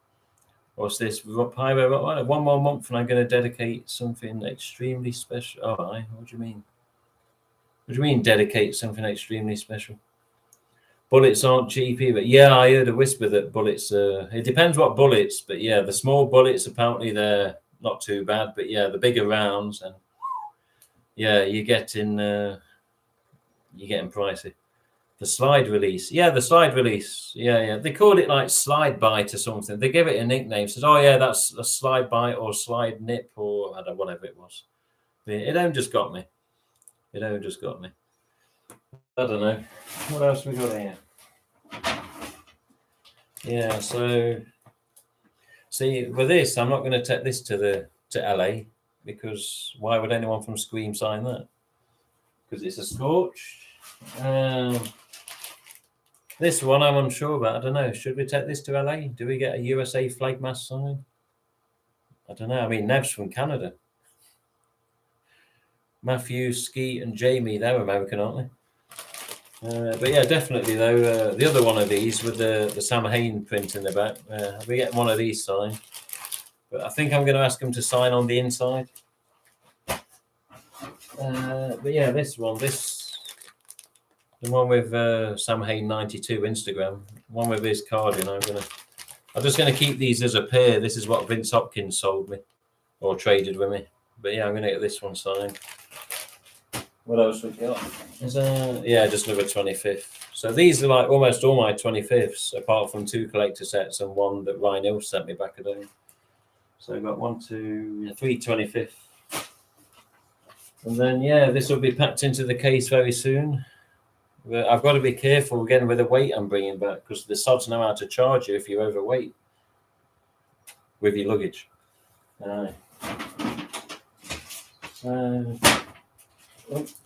What's this? Pyro, one more month, and I'm going to dedicate something extremely special. Oh, what do you mean? What do you mean dedicate something extremely special? Bullets aren't cheap either. Yeah, I heard a whisper that bullets. It depends what bullets, but yeah, the small bullets apparently they're not too bad. But yeah, the bigger rounds, and yeah, you're getting pricey. The slide release, yeah, the slide release, yeah. They called it like slide bite or something. They give it a nickname. Says, "Oh yeah, that's a slide bite or slide nip or I don't know, whatever it was." It only just got me. I don't know. What else we got here? Yeah, so see, with this, I'm not going to take this to LA, because why would anyone from Scream sign that? Because it's a Scorch. This one I'm unsure about. I don't know. Should we take this to LA? Do we get a USA flag mast sign? I don't know. I mean, Nev's from Canada. Matthew, Skeet, and Jamie, they're American, aren't they? But yeah, definitely though, the other one of these with the Sam Hain print in the back. We get one of these signed, but I think I'm going to ask him to sign on the inside. But yeah, this one, the one with Sam Hain 92 Instagram, one with his card in. I'm just gonna keep these as a pair. This is what Vince Hopkins sold me or traded with me. But yeah, I'm gonna get this one signed. What else we got? Yeah, just another 25th. So these are like almost all my 25ths, apart from 2 collector sets and one that Ryan Hill sent me back a day. So I've got 1, 2, 3 25th. And then yeah, this will be packed into the case very soon. But I've got to be careful again with the weight I'm bringing back, because the sods know how to charge you if you're overweight with your luggage. Oh,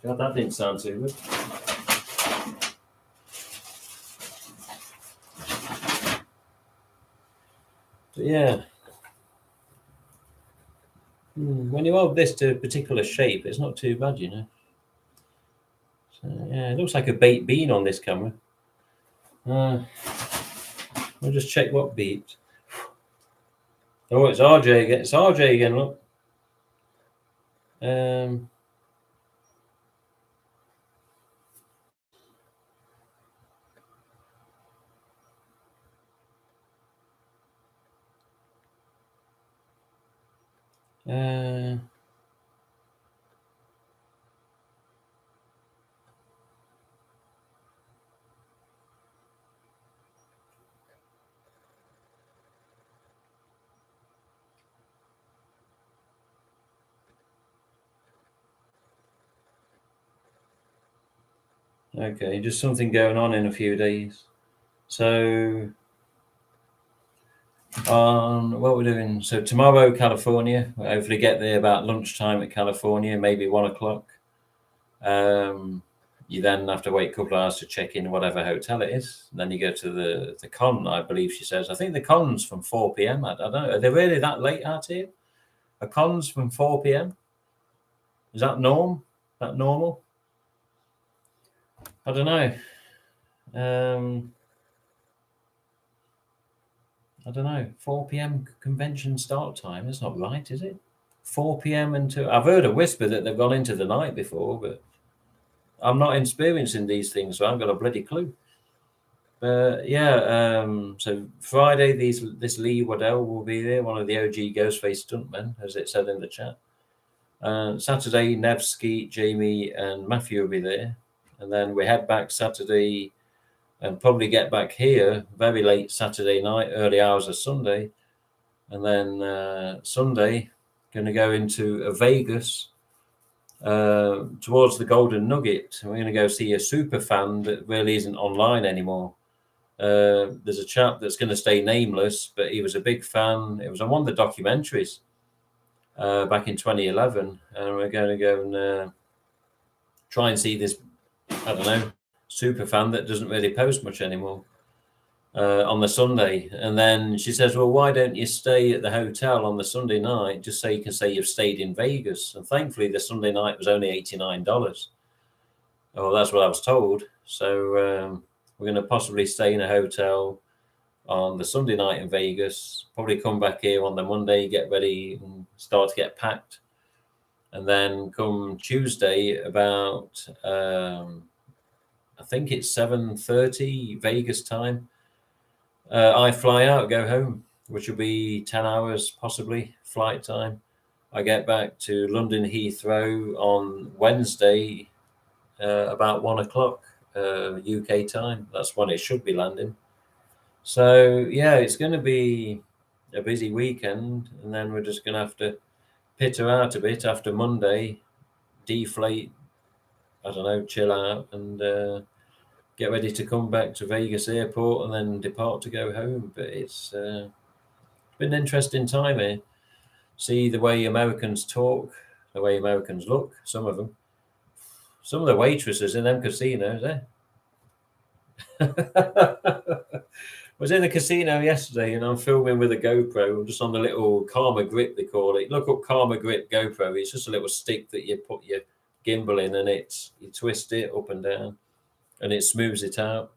God, that didn't sound too good. But yeah. When you hold this to a particular shape, it's not too bad, you know. So, yeah, it looks like a baked bean on this camera. I'll just check what beeped. Oh, it's RJ again. It's RJ again, look. Okay, just something going on in a few days. So, what we're doing. So tomorrow, California. We'll hopefully get there about lunchtime at California, maybe 1 o'clock. You then have to wait a couple of hours to check in whatever hotel it is. And then you go to the con, I believe she says. I think the con's from 4 p.m. I don't know. Are they really that late out here? A con's from 4 p.m.? Is that normal? I don't know. I don't know. 4 p.m. convention start time. That's not right, is it? 4 p.m. until... I've heard a whisper that they've gone into the night before, but I'm not experiencing these things, so I haven't got a bloody clue. But yeah, so Friday, this Lee Waddell will be there, one of the OG Ghostface stuntmen, as it said in the chat. Saturday, Nevsky, Jamie, and Matthew will be there. And then we head back Saturday and probably get back here very late Saturday night, early hours of Sunday. And then Sunday, going to go into Vegas towards the Golden Nugget. We're going to go see a super fan that really isn't online anymore. There's a chap that's going to stay nameless, but he was a big fan. It was on one of the documentaries back in 2011. And we're going to go and try and see this, I don't know, super fan that doesn't really post much anymore on the Sunday. And then she says, well, why don't you stay at the hotel on the Sunday night just so you can say you've stayed in Vegas? And thankfully the Sunday night was only $89. Oh, that's what I was told. So we're going to possibly stay in a hotel on the Sunday night in Vegas, probably come back here on the Monday, get ready and start to get packed. And then come Tuesday about, I think it's 7:30 Vegas time. I fly out, go home, which will be 10 hours possibly flight time. I get back to London Heathrow on Wednesday about 1 o'clock UK time. That's when it should be landing. So yeah, it's going to be a busy weekend, and then we're just going to have to pitter out a bit after Monday, deflate, I don't know, chill out, and get ready to come back to Vegas airport and then depart to go home. But it's been an interesting time here. See the way Americans talk, the way Americans look, some of them. Some of the waitresses in them casinos, I was in the casino yesterday and I'm filming with a GoPro, just on the little Karma Grip, they call it. Look up Karma Grip GoPro. It's just a little stick that you put your gimbal in, and you twist it up and down. and it smooths it out.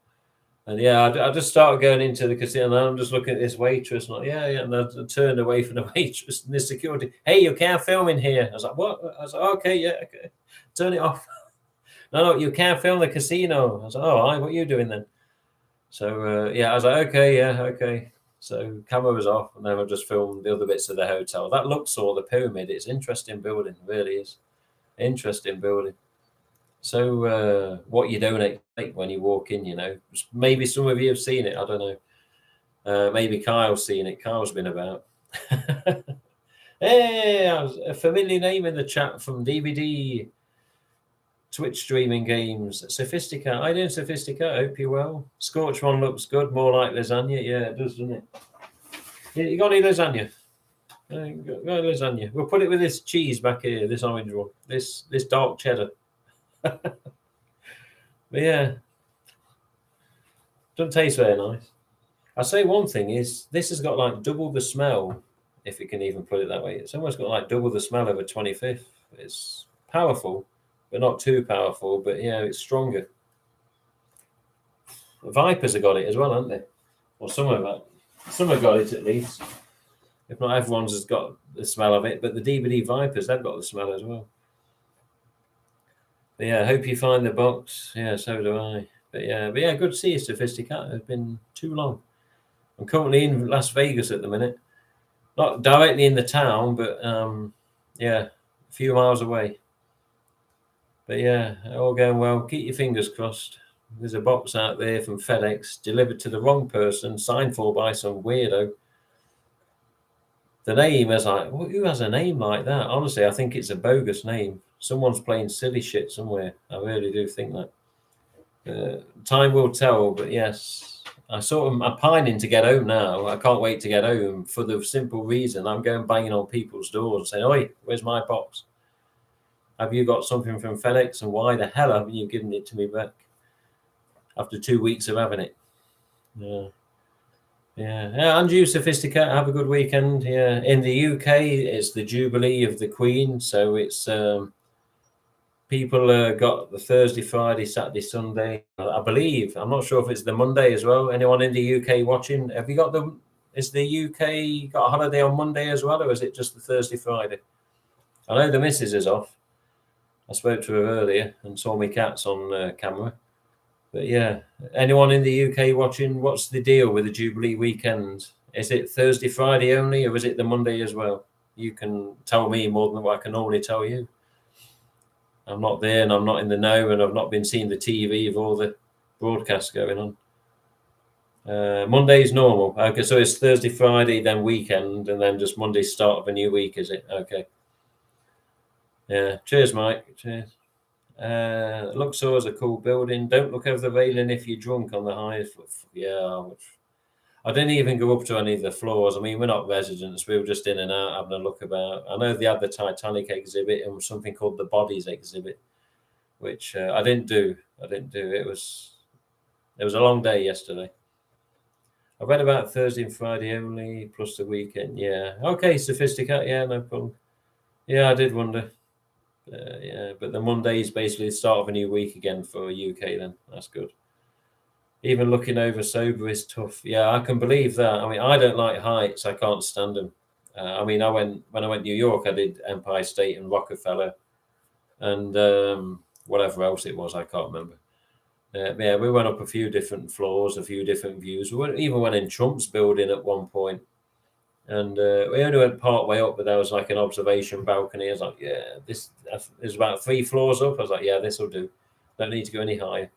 And yeah, I just started going into the casino, and I'm just looking at this waitress, and like, yeah, and I turned away from the waitress and the security. Hey, you can't film in here. I was like, what? I was like, okay, yeah, okay, turn it off. No, you can't film the casino. I was like, oh, all right, what are you doing then? So yeah, I was like, okay, yeah, okay. So camera was off, and then I just filmed the other bits of the hotel. That Luxor, the pyramid, it's interesting building, really is interesting building. So what you don't expect when you walk in, you know, maybe some of you have seen it. I don't know. Maybe Kyle's seen it. Kyle's been about. Hey, a familiar name in the chat from DVD. Twitch streaming games. Sophistica. I doing Sophistica. I hope you're well. Scorch one looks good. More like lasagna. Yeah, it does, doesn't it? You got any lasagna? Got lasagna. We'll put it with this cheese back here. This orange one. This dark cheddar. But yeah, doesn't taste very nice. I say one thing is this has got like double the smell, if you can even put it that way. It's almost got like double the smell of a 25th. It's powerful, but not too powerful. But yeah, it's stronger. The Vipers have got it as well, haven't they? Or some have got it at least. If not, everyone's has got the smell of it. But the DVD Vipers, they've got the smell as well. But yeah, I hope you find the box. Yeah, so do I. But yeah, good to see you, Sophisticat. It's been too long. I'm currently in Las Vegas at the minute. Not directly in the town, but yeah, a few miles away. But yeah, all going well. Keep your fingers crossed. There's a box out there from FedEx delivered to the wrong person, signed for by some weirdo. The name is like, well, who has a name like that? Honestly, I think it's a bogus name. Someone's playing silly shit somewhere. I really do think that. Time will tell, but yes, I'm pining to get home now. I can't wait to get home for the simple reason I'm going banging on people's doors and saying, "Oi, where's my box? Have you got something from FedEx? And why the hell haven't you given it to me back after 2 weeks of having it?" Yeah. And you, Sophisticate, have a good weekend. Yeah, in the UK, it's the Jubilee of the Queen, so it's people got the Thursday, Friday, Saturday, Sunday. I believe. I'm not sure if it's the Monday as well. Anyone in the UK watching? Have you got is the UK got a holiday on Monday as well, or is it just the Thursday, Friday? I know the missus is off. I spoke to her earlier and saw my cats on camera. But yeah, anyone in the UK watching? What's the deal with the Jubilee weekend? Is it Thursday, Friday only, or is it the Monday as well? You can tell me more than what I can normally tell you. I'm not there, and I'm not in the know, and I've not been seeing the TV of all the broadcasts going on. Monday's normal. Okay, so it's Thursday, Friday, then weekend, and then just Monday start of a new week, is it? Okay. Yeah. Cheers, Mike. Cheers. Luxor is a cool building. Don't look over the railing if you're drunk on the highest. Yeah, I didn't even go up to any of the floors. I mean, we're not residents. We were just in and out having a look about. I know they had the Titanic exhibit and something called the Bodies exhibit, which I didn't do. It was a long day yesterday. I read about Thursday and Friday only, plus the weekend. Yeah. Okay, Sophisticate. Yeah, no problem. Yeah, I did wonder. Yeah, but the Monday is basically the start of a new week again for UK then. That's good. Even looking over sober is tough. Yeah, I can believe that. I mean, I don't like heights. I can't stand them. I mean, when I went to New York, I did Empire State and Rockefeller and whatever else it was. I can't remember. Yeah, we went up a few different floors, a few different views. We even went in Trump's building at one point. And we only went part way up, but there was like an observation balcony. I was like, yeah, this is about 3 floors up. I was like, yeah, this will do. Don't need to go any higher.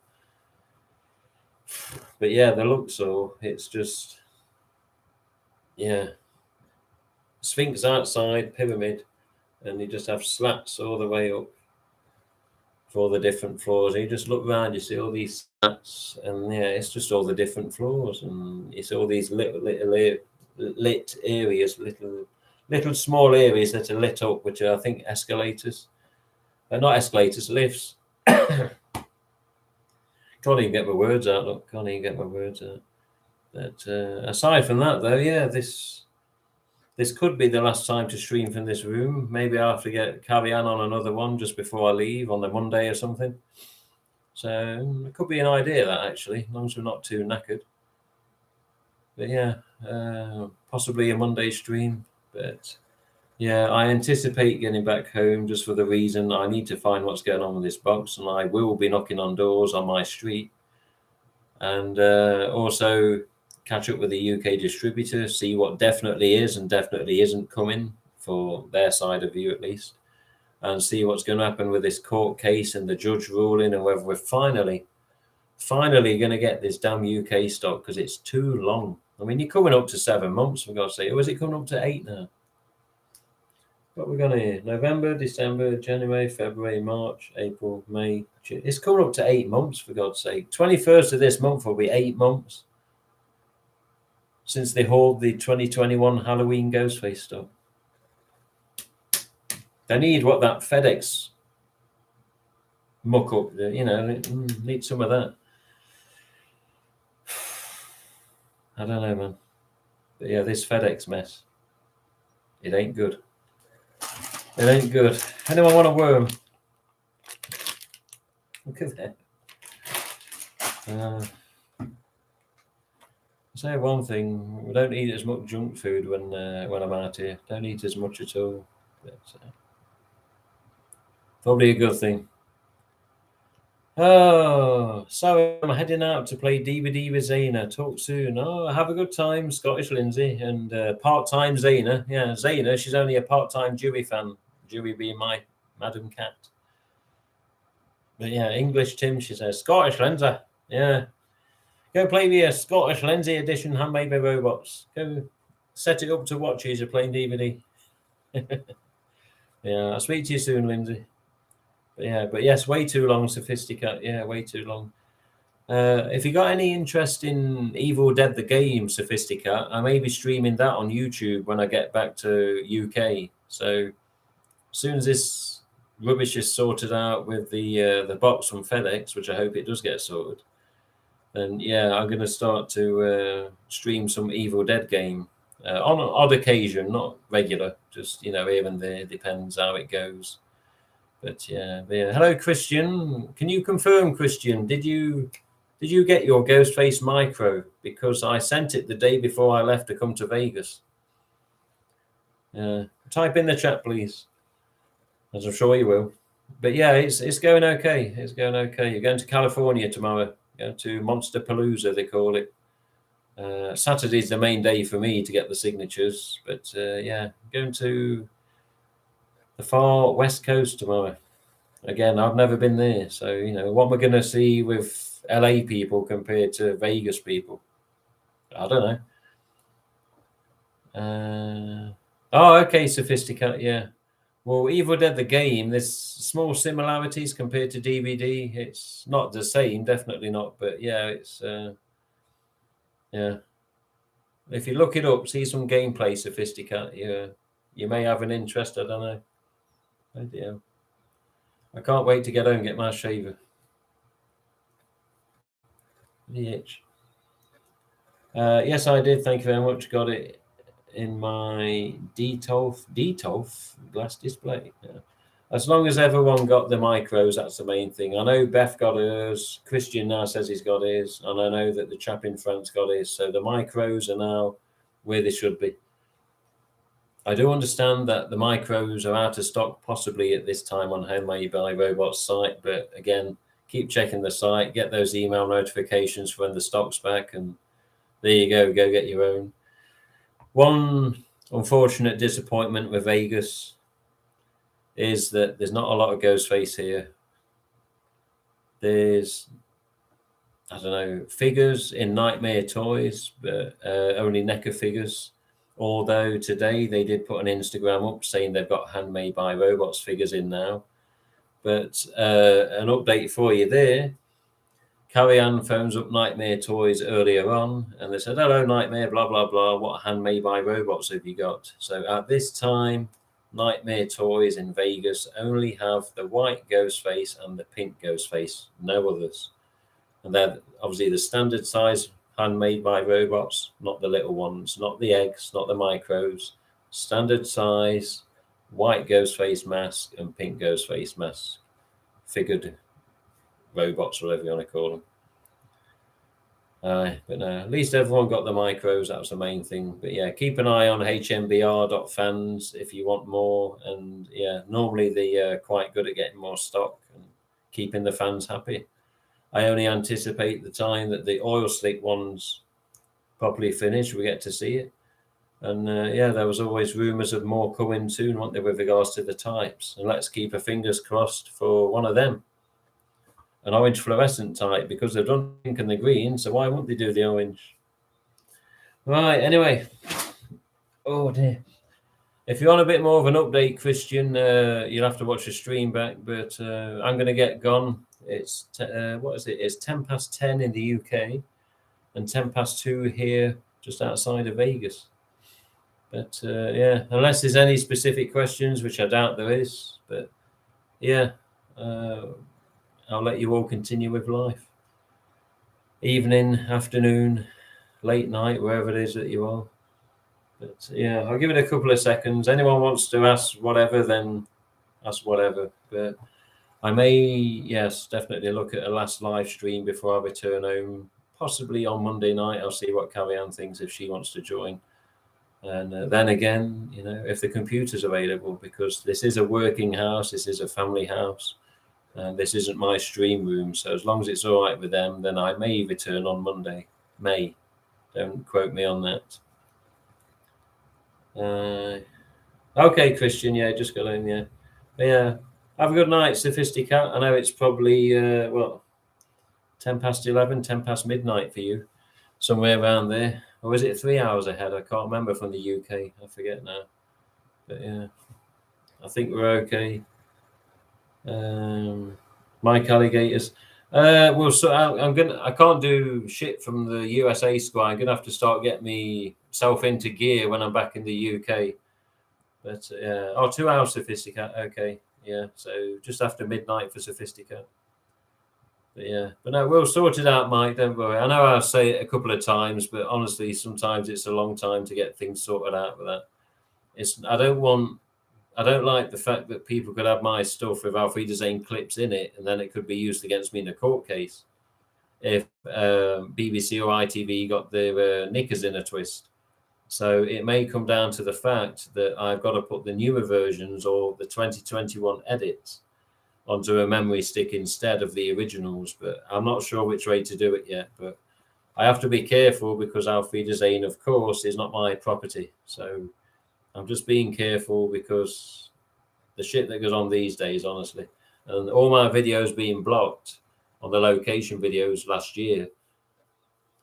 But yeah, the Luxor, it's just, yeah. Sphinx outside, pyramid, and you just have slats all the way up for all the different floors. And you just look around, you see all these slats, and yeah, it's just all the different floors, and it's all these little lit areas, little small areas that are lit up, which are, I think, escalators. Not escalators, lifts. Can't even get my words out. Look, can't even get my words out. But aside from that, though, yeah, this could be the last time to stream from this room. Maybe I'll have to carry on another one just before I leave on the Monday or something. So it could be an idea, that, actually, as long as we're not too knackered. But yeah, possibly a Monday stream. But yeah, I anticipate getting back home just for the reason I need to find what's going on with this box, and I will be knocking on doors on my street, and also catch up with the UK distributor, see what definitely is and definitely isn't coming for their side of you, at least, and see what's going to happen with this court case and the judge ruling, and whether we're finally going to get this damn UK stock, because it's too long. I mean, you're coming up to 7 months, for God's sake. Or is it coming up to 8 now? What we're going to hear? November, December, January, February, March, April, May, June. It's coming up to 8 months, for God's sake. 21st of this month will be 8 months since they hauled the 2021 Halloween Ghostface stuff. They need what that FedEx muck up, need some of that. I don't know, man. But yeah, this FedEx mess, it ain't good. It ain't good. Anyone want a worm? Look at that. I'll say one thing: we don't eat as much junk food when I'm out here. Don't eat as much at all. But, probably a good thing. Oh, so I'm heading out to play DVD with Zayna. Talk soon. Oh, have a good time, Scottish Lindsay, and part-time Zayna. Yeah, Zayna, she's only a part-time Dewey fan. Dewey being my Madam Cat. But yeah, English Tim, she says. Scottish Lindsay. Yeah. Go play me a Scottish Lindsay edition handmade by robots. Go set it up to watch as you're playing DVD. Yeah, I'll speak to you soon, Lindsay. But yes, way too long, Sophisticate. Yeah, way too long. If you got any interest in Evil Dead the game, Sophisticate, I may be streaming that on YouTube when I get back to UK. So as soon as this rubbish is sorted out with the box from FedEx, which I hope it does get sorted, then yeah, I'm going to start to stream some Evil Dead game on an odd occasion, not regular, just here and there, depends how it goes. But yeah. Hello, Christian. Can you confirm, Christian? Did you get your Ghostface Micro? Because I sent it the day before I left to come to Vegas. Type in the chat, please, as I'm sure you will. But yeah, it's going okay. It's going okay. You're going to California tomorrow. Going to Monster Palooza, they call it. Saturday's the main day for me to get the signatures. But yeah, going to the far west coast tomorrow. Again, I've never been there, so what we're going to see with LA people compared to Vegas people, I don't know. Oh, okay, Sophisticate. Yeah. Well, Evil Dead the game, there's small similarities compared to DVD. It's not the same, definitely not. But yeah, it's yeah. If you look it up, see some gameplay, Sophisticate. Yeah, you may have an interest. I don't know. Oh dear. I can't wait to get home and get my shaver. The itch. Yes, I did. Thank you very much. Got it in my Detolf glass display. Yeah. As long as everyone got the micros, that's the main thing. I know Beth got hers. Christian now says he's got his. And I know that the chap in France got his. So the micros are now where they should be. I do understand that the micros are out of stock possibly at this time on Handmade by Robots site, but again, keep checking the site, get those email notifications for when the stock's back, and there you go get your own. One unfortunate disappointment with Vegas is that there's not a lot of Ghostface here. There's, I don't know, figures in Nightmare Toys, but only NECA figures. Although today they did put an Instagram up saying they've got Handmade by Robots figures in now. But an update for you there. Carrie Ann phones up Nightmare Toys earlier on, and they said, hello, Nightmare, blah, blah, blah. What Handmade by Robots have you got? So at this time, Nightmare Toys in Vegas only have the white Ghostface and the pink Ghostface, no others. And they're obviously the standard size Handmade by Robots, not the little ones, not the eggs, not the micros. Standard size, white Ghostface mask and pink Ghostface mask, figured robots, whatever you want to call them. But no, at least everyone got the micros. That was the main thing. But yeah, keep an eye on hmbr.fans if you want more. And yeah, normally they're quite good at getting more stock and keeping the fans happy. I only anticipate the time that the oil slick ones properly finish, we get to see it. And yeah, there was always rumours of more coming soon, weren't there, with regards to the types. And let's keep our fingers crossed for one of them. An orange fluorescent type, because they've done pink and the green, so why wouldn't they do the orange? Right, anyway. Oh dear. If you want a bit more of an update, Christian, you'll have to watch the stream back, but I'm going to get gone. It's, what is it? It's 10 past 10 in the UK and 10 past 2 here, just outside of Vegas. But yeah, unless there's any specific questions, which I doubt there is, but yeah, I'll let you all continue with life. Evening, afternoon, late night, wherever it is that you are. But yeah, I'll give it a couple of seconds. Anyone wants to ask whatever, then ask whatever. But I may, yes, definitely look at a last live stream before I return home, possibly on Monday night. I'll see what Carrie Ann thinks if she wants to join. And then again, you know, if the computer's available, because this is a working house, this is a family house. And this isn't my stream room, so as long as it's all right with them, then I may return on Monday. May. Don't quote me on that. Okay, Christian, yeah, just got in, yeah. But yeah, have a good night, Sophisticat. I know it's probably, 10 past 11, 10 past midnight for you, somewhere around there. Or is it 3 hours ahead? I can't remember from the UK. I forget now. But yeah, I think we're okay. Mike Alligators. Well, so I can't do shit from the USA squad. I'm gonna have to start getting myself into gear when I'm back in the UK. But yeah, 2 hours Sophisticat. Okay, yeah. So just after midnight for Sophisticat. But yeah, but no, we'll sort it out, Mike. Don't worry. I know I'll say it a couple of times, but honestly, sometimes it's a long time to get things sorted out with that. I don't like the fact that people could have my stuff with Auf Wiedersehen clips in it, and then it could be used against me in a court case if BBC or ITV got their knickers in a twist. So it may come down to the fact that I've got to put the newer versions or the 2021 edits onto a memory stick instead of the originals, but I'm not sure which way to do it yet. But I have to be careful because Auf Wiedersehen, of course, is not my property. So I'm just being careful because the shit that goes on these days, honestly, and all my videos being blocked on the location videos last year,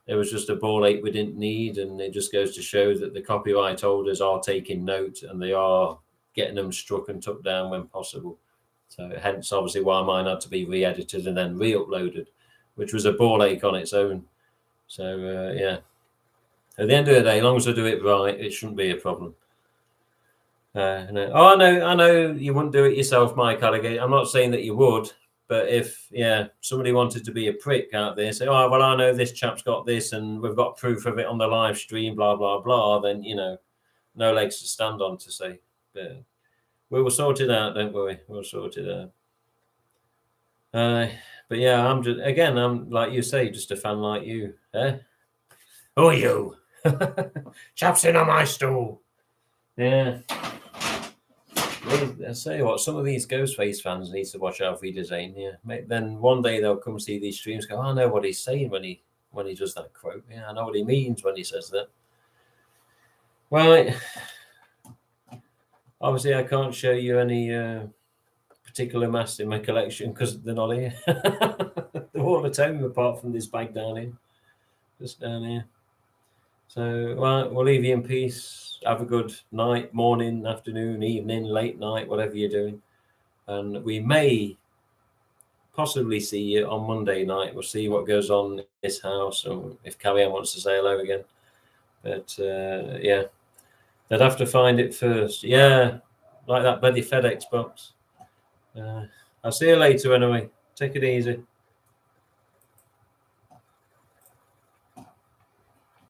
it was just a ball ache we didn't need. And it just goes to show that the copyright holders are taking note and they are getting them struck and took down when possible. So hence, obviously, why mine had to be re-edited and then re-uploaded, which was a ball ache on its own. So yeah, at the end of the day, as long as I do it right, it shouldn't be a problem. No. Oh, I know you wouldn't do it yourself, Mike Alligator. I'm not saying that you would, but if somebody wanted to be a prick out there, say, oh well, I know this chap's got this, and we've got proof of it on the live stream, blah blah blah, then no legs to stand on to say. But we will sort it out, don't worry. We'll sort it out. But yeah, I'm like you say, just a fan like you. Eh? Who are you? Chaps in on my stool. Yeah. I say what, some of these Ghostface fans need to watch Auf Wiedersehen. Yeah, then one day they'll come see these streams. Go, I know what he's saying when he does that quote. Yeah, I know what he means when he says that. Right. Obviously, I can't show you any particular masks in my collection because they're not here. They're all at home apart from this bag down here, just down here. So, right, we'll leave you in peace. Have a good night, morning, afternoon, evening, late night, whatever you're doing. And we may possibly see you on Monday night. We'll see what goes on in this house, or if Carrie Ann wants to say hello again. But yeah, they'd have to find it first. Yeah, like that bloody FedEx box. I'll see you later anyway. Take it easy.